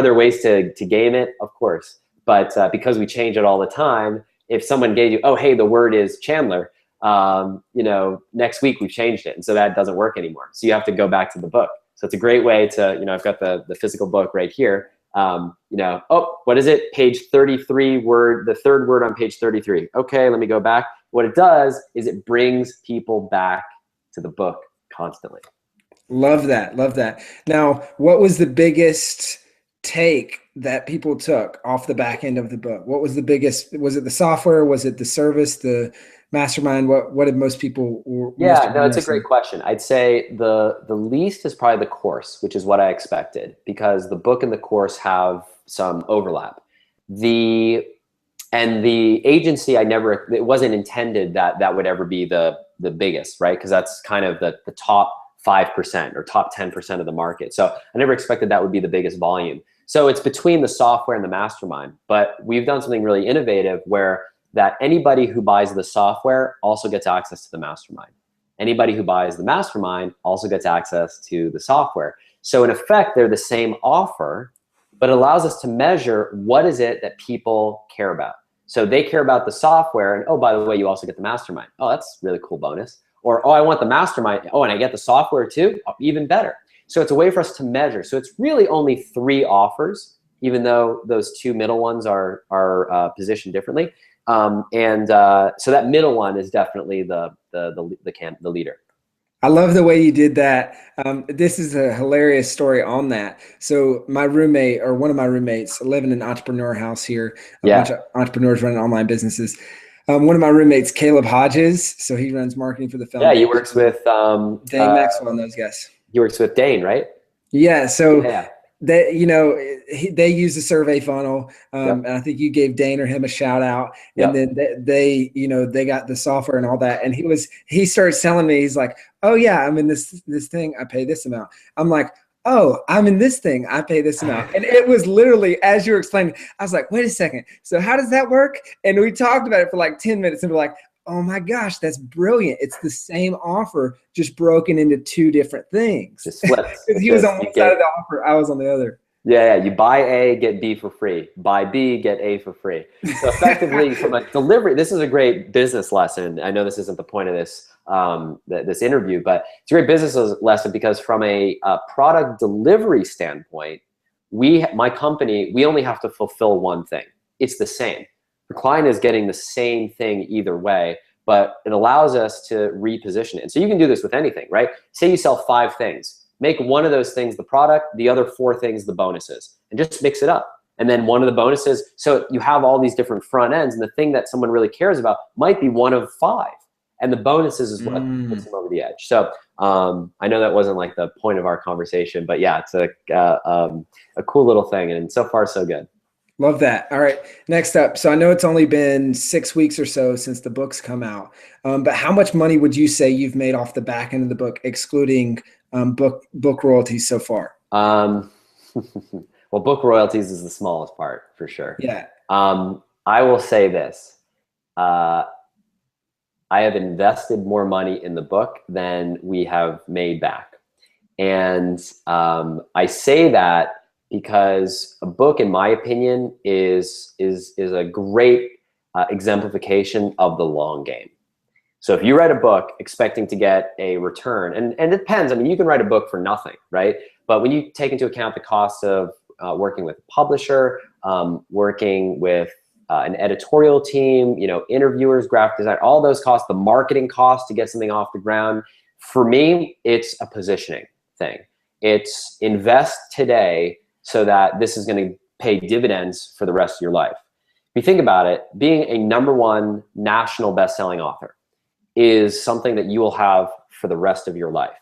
there ways to game it? Of course, but because we change it all the time, if someone gave you, oh, hey, the word is Chandler, next week we've changed it. And so that doesn't work anymore. So you have to go back to the book. So it's a great way to, I've got the physical book right here. Oh, what is it? Page 33 word, the third word on page 33. Okay, let me go back. What it does is it brings people back to the book constantly. Love that. Love that. Now, what was the biggest take that people took off the back end of the book? What was the biggest? Was it the software? Was it the service, the mastermind? What did most people? It's a great question. I'd say the least is probably the course, which is what I expected, because the book and the course have some overlap. The agency, it wasn't intended that would ever be the biggest, right? Because that's kind of the top 5% or top 10% of the market. So I never expected that would be the biggest volume. So it's between the software and the mastermind, but we've done something really innovative where that anybody who buys the software also gets access to the mastermind. Anybody who buys the mastermind also gets access to the software. So in effect, they're the same offer, but it allows us to measure what is it that people care about. So they care about the software, and oh, by the way, you also get the mastermind. Oh, that's a really cool bonus. Or, oh, I want the mastermind. Oh, and I get the software too? Oh, even better. So it's a way for us to measure. So it's really only 3 offers, even though those 2 middle ones are positioned differently. So that middle one is definitely the leader. I love the way you did that. This is a hilarious story on that. So my roommate, or one of my roommates, live in an entrepreneur house here, a bunch Yeah. of entrepreneurs running online businesses. One of my roommates, Caleb Hodges, so he runs marketing for the Yeah, he foundation. works with Dane Maxwell and those guys. he works with Dane, right? Yeah, so Yeah. they, they use a survey funnel, and Yep. I think you gave Dane or him a shout out, and Yep. then they got the software and all that, and he started telling me, he's like, oh yeah, I'm in this thing, I pay this amount. I'm like, oh, I'm in this thing, I pay this amount, and it was literally as you were explaining. I was like, wait a second, so how does that work? And we talked about it for like 10 minutes, and we're like, oh my gosh, that's brilliant. It's the same offer, just broken into two different things. Just flips. Because he was on one side of the offer, I was on the other. Yeah, you buy A, get B for free. Buy B, get A for free. So effectively, from a delivery, this is a great business lesson. I know this isn't the point of this interview, but it's a great business lesson because from a product delivery standpoint, my company, we only have to fulfill one thing. It's the same. The client is getting the same thing either way, but it allows us to reposition it. And so you can do this with anything, right? Say you sell 5 things. Make one of those things the product, the other 4 things the bonuses, and just mix it up. And then one of the bonuses, so you have all these different front ends, and the thing that someone really cares about might be one of 5. And the bonuses is what puts them over the edge. So I know that wasn't like the point of our conversation, but yeah, it's a cool little thing, and so far so good. Love that. All right, next up. So I know it's only been 6 weeks or so since the book's come out, but how much money would you say you've made off the back end of the book, excluding book royalties so far? Well, book royalties is the smallest part for sure. Yeah. I will say this. I have invested more money in the book than we have made back. And I say that because a book, in my opinion, is a great exemplification of the long game. So if you write a book expecting to get a return, and it depends, I mean, you can write a book for nothing, right? But when you take into account the cost of working with a publisher, working with an editorial team, interviewers, graphic design, all those costs, the marketing costs to get something off the ground, for me, it's a positioning thing. It's invest today so that this is going to pay dividends for the rest of your life. If you think about it, being a #1 national best-selling author is something that you will have for the rest of your life.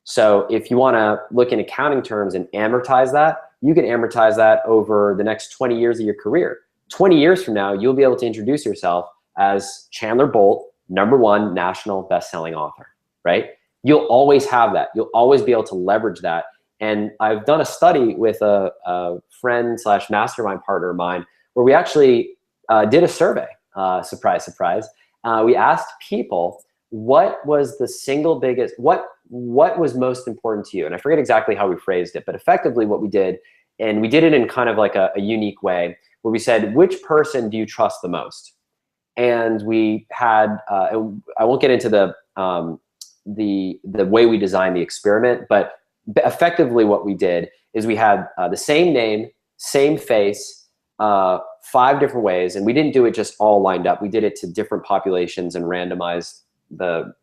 So if you want to look in accounting terms and amortize that, you can amortize that over the next 20 years of your career. 20 years from now, you'll be able to introduce yourself as Chandler Bolt, #1 national best-selling author, right? You'll always have that. You'll always be able to leverage that. And I've done a study with a friend/mastermind partner of mine where we actually did a survey. Surprise, surprise. We asked people, what was the single biggest, what was most important to you? And I forget exactly how we phrased it, but effectively what we did, and we did it in kind of like a unique way, where we said, which person do you trust the most? And we had, I won't get into the way we designed the experiment, but effectively what we did is we had the same name, same face, 5 different ways, and we didn't do it just all lined up. We did it to different populations and randomized the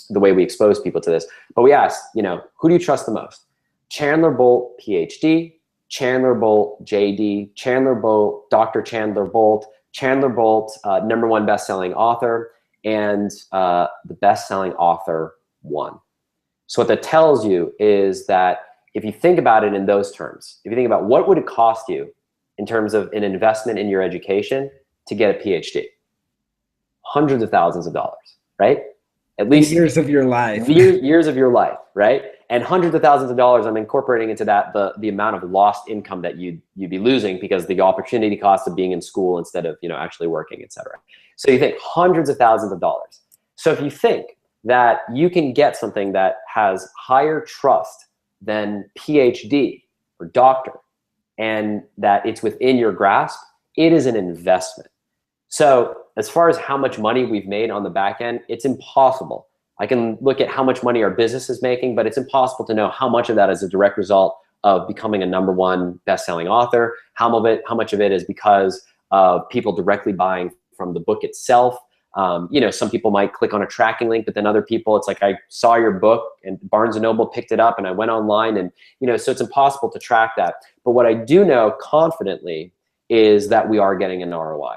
way we expose people to this. But we asked, who do you trust the most? Chandler Bolt, PhD, Chandler Bolt, JD, Chandler Bolt, Dr. Chandler Bolt, Chandler Bolt, #1 best-selling author, and the best-selling author won. So what that tells you is that if you think about it in those terms, if you think about what would it cost you in terms of an investment in your education to get a PhD, hundreds of thousands of dollars, right? At least years of your life. Years of your life, right? And hundreds of thousands of dollars, I'm incorporating into that the amount of lost income that you'd be losing because the opportunity cost of being in school instead of actually working, etc. So you think hundreds of thousands of dollars. So if you think that you can get something that has higher trust than PhD or doctor, and that it's within your grasp, it is an investment. So as far as how much money we've made on the back end, it's impossible. I can look at how much money our business is making, but it's impossible to know how much of that is a direct result of becoming a #1 best-selling author, how much of it is because of people directly buying from the book itself. You know, some people might click on a tracking link, but then other people, it's like, I saw your book and Barnes & Noble picked it up and I went online, and, you know, so it's impossible to track that. But what I do know confidently is that we are getting an ROI.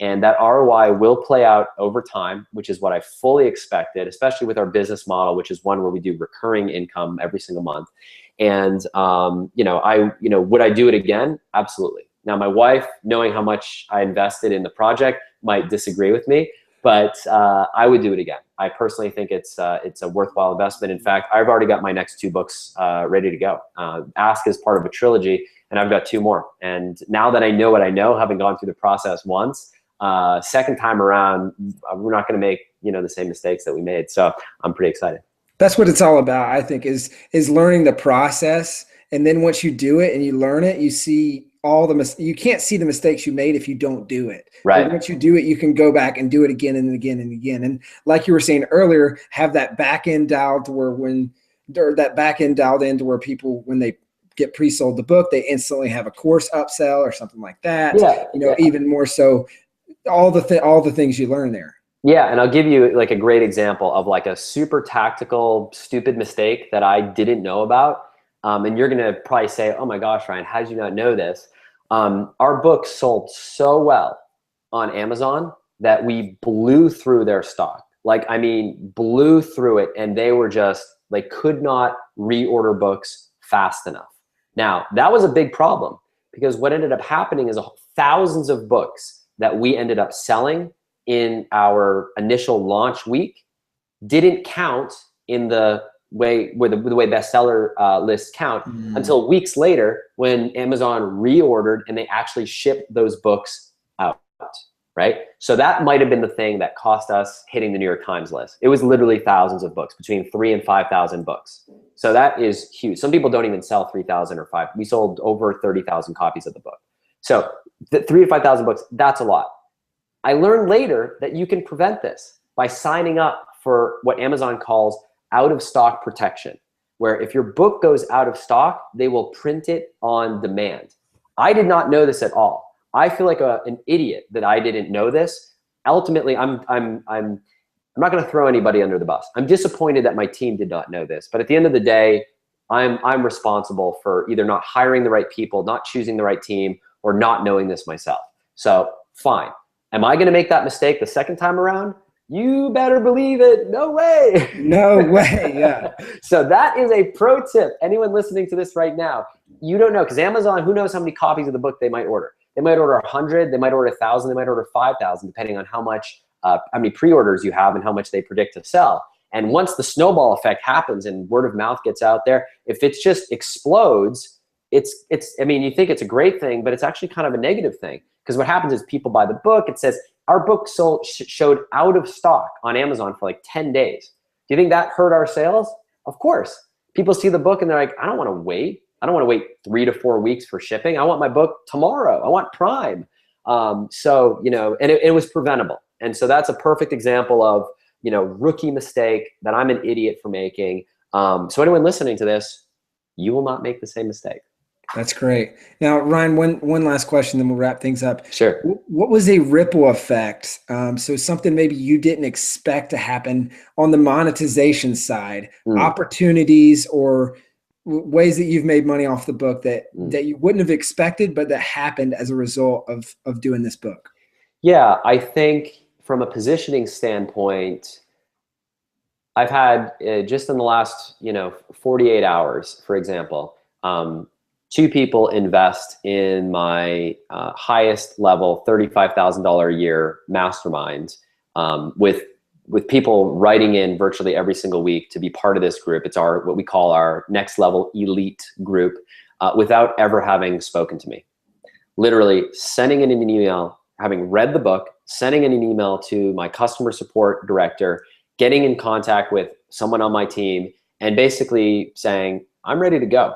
And that ROI will play out over time, which is what I fully expected, especially with our business model, which is one where we do recurring income every single month. And, you know, would I do it again? Absolutely. Now, my wife, knowing how much I invested in the project, might disagree with me, but I would do it again. I personally think it's a worthwhile investment. In fact, I've already got my next 2 books ready to go. Ask is part of a trilogy, and I've got 2 more. And now that I know what I know, having gone through the process once, second time around, we're not going to make, you know, the same mistakes that we made. So I'm pretty excited. That's what it's all about, I think, is learning the process. And then once you do it and you learn it, you see all you can't see the mistakes you made if you don't do it. Right. But once you do it, you can go back and do it again and again and again. And like you were saying earlier, have that back end dialed to where people, when they get pre-sold the book, they instantly have a course upsell or something like that. Yeah. You know, even more so, all the things you learn there. Yeah, and I'll give you like a great example of like a super tactical, stupid mistake that I didn't know about. And you're gonna probably say, "Oh my gosh, Ryan, how did you not know this?" Our book sold so well on Amazon that we blew through their stock. Like, I mean, blew through it, and they were just like, could not reorder books fast enough. Now, that was a big problem, because what ended up happening is thousands of books that we ended up selling in our initial launch week didn't count in the way the way bestseller lists count until weeks later, when Amazon reordered and they actually shipped those books out, right? So that might have been the thing that cost us hitting the New York Times list. It was literally thousands of books, between 3,000 and 5,000 books. So that is huge. Some people don't even sell 3,000 or 5. We sold over 30,000 copies of the book. So the 3,000 to 5,000 books, that's a lot. I learned later that you can prevent this by signing up for what Amazon calls out of stock protection, where if your book goes out of stock, they will print it on demand. I did not know this at all. I feel like an idiot that I didn't know this. Ultimately, I'm not going to throw anybody under the bus. I'm disappointed that my team did not know this, but at the end of the day, I'm responsible for either not hiring the right people, not choosing the right team, or not knowing this myself. So fine. Am I going to make that mistake the second time around? You better believe it. No way. No way. Yeah. So that is a pro tip. Anyone listening to this right now, you don't know, because Amazon, who knows how many copies of the book they might order. They might order 100, they might order 1,000, they might order 5,000, depending on how many pre-orders you have and how much they predict to sell. And once the snowball effect happens and word of mouth gets out there, if it just explodes, I mean, you think it's a great thing, but it's actually kind of a negative thing. Because what happens is people buy the book, it says, our book showed out of stock on Amazon for like 10 days. Do you think that hurt our sales? Of course. People see the book and they're like, I don't want to wait. I don't want to wait 3 to 4 weeks for shipping. I want my book tomorrow. I want Prime. So, you know, and it was preventable. And so that's a perfect example of, you know, rookie mistake that I'm an idiot for making. So anyone listening to this, you will not make the same mistake. That's great. Now, Ryan, one last question, then we'll wrap things up. Sure. What was a ripple effect? So something maybe you didn't expect to happen on the monetization side, opportunities or ways that you've made money off the book that you wouldn't have expected, but that happened as a result of doing this book. Yeah, I think from a positioning standpoint, I've had just in the last, 48 hours, for example, 2 people invest in my highest level $35,000 a year mastermind with people writing in virtually every single week to be part of this group. It's what we call our next level elite group, without ever having spoken to me. Literally sending in an email, having read the book, sending in an email to my customer support director, getting in contact with someone on my team, and basically saying, I'm ready to go.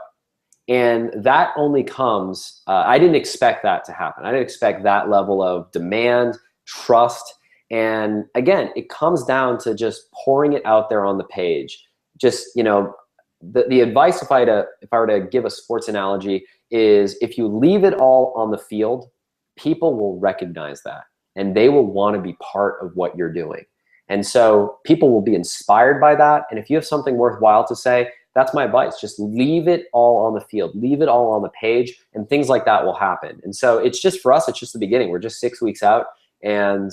And that only comes, I didn't expect that to happen. I didn't expect that level of demand, trust. And again, it comes down to just pouring it out there on the page. Just, the advice, if I were to give a sports analogy, is if you leave it all on the field, people will recognize that. and they will want to be part of what you're doing. And so people will be inspired by that. And if you have something worthwhile to say, that's my advice. Just leave it all on the field, leave it all on the page, and things like that will happen. And so it's just, for us, it's just the beginning. We're just 6 weeks out, and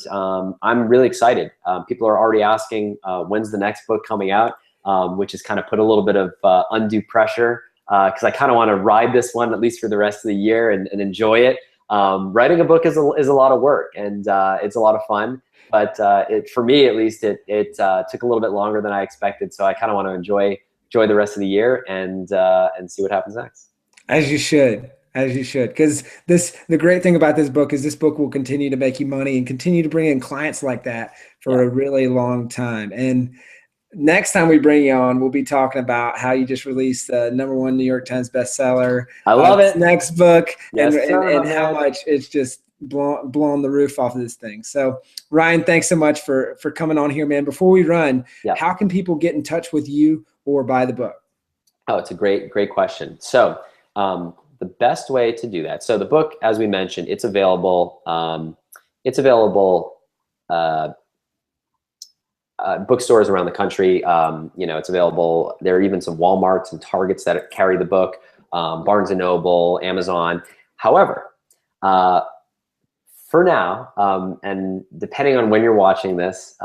I'm really excited. People are already asking, when's the next book coming out, which has kind of put a little bit of undue pressure, because I kind of want to ride this one at least for the rest of the year and enjoy it. Writing a book is a lot of work, and it's a lot of fun. But for me, at least, it took a little bit longer than I expected. So I kind of want to enjoy the rest of the year and see what happens next. As you should. As you should. Because the great thing about this book is this book will continue to make you money and continue to bring in clients like that for a really long time. And next time we bring you on, we'll be talking about how you just released the #1 New York Times bestseller. I love it. Next book, yes, and how much it's just blown the roof off of this thing. So Ryan, thanks so much for coming on here, man. Before we run, how can people get in touch with you or buy the book? Oh, it's a great question. So the best way to do that. So the book, as we mentioned, it's available. Bookstores around the country. It's available. There are even some Walmarts and Targets that carry the book. Barnes and Noble, Amazon. However, for now, and depending on when you're watching this,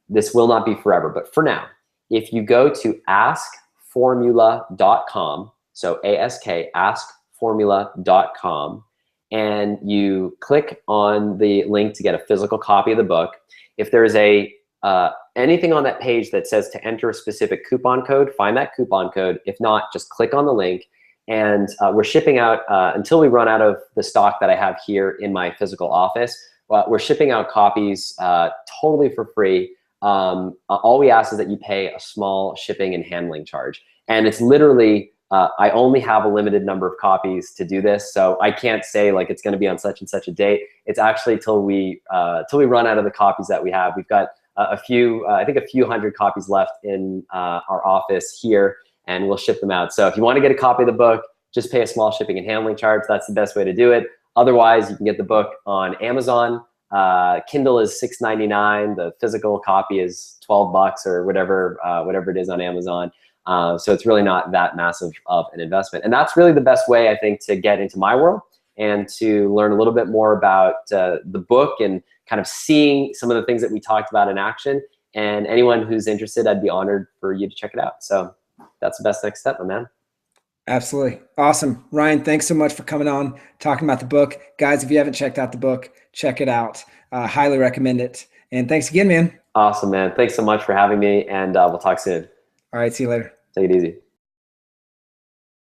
this will not be forever. But for now, if you go to askformula.com, so askformula.com, and you click on the link to get a physical copy of the book, if there's anything on that page that says to enter a specific coupon code, find that coupon code. If not, just click on the link. And we're shipping out, until we run out of the stock that I have here in my physical office, we're shipping out copies totally for free. All we ask is that you pay a small shipping and handling charge. And it's literally, I only have a limited number of copies to do this. So I can't say like it's gonna be on such and such a date. It's actually till we run out of the copies that we have. We've got I think a few hundred copies left in our office here, and we'll ship them out. So if you want to get a copy of the book, just pay a small shipping and handling charge. That's the best way to do it. Otherwise, you can get the book on Amazon. Kindle is $6.99. The physical copy is $12 or whatever it is on Amazon. So it's really not that massive of an investment. And that's really the best way, I think, to get into my world and to learn a little bit more about the book and kind of seeing some of the things that we talked about in action. And anyone who's interested, I'd be honored for you to check it out. So that's the best next step, my man. Absolutely. Awesome. Ryan, thanks so much for coming on, talking about the book. Guys, if you haven't checked out the book, check it out. Highly recommend it. And thanks again, man. Awesome, man. Thanks so much for having me, and we'll talk soon. All right. See you later. Take it easy.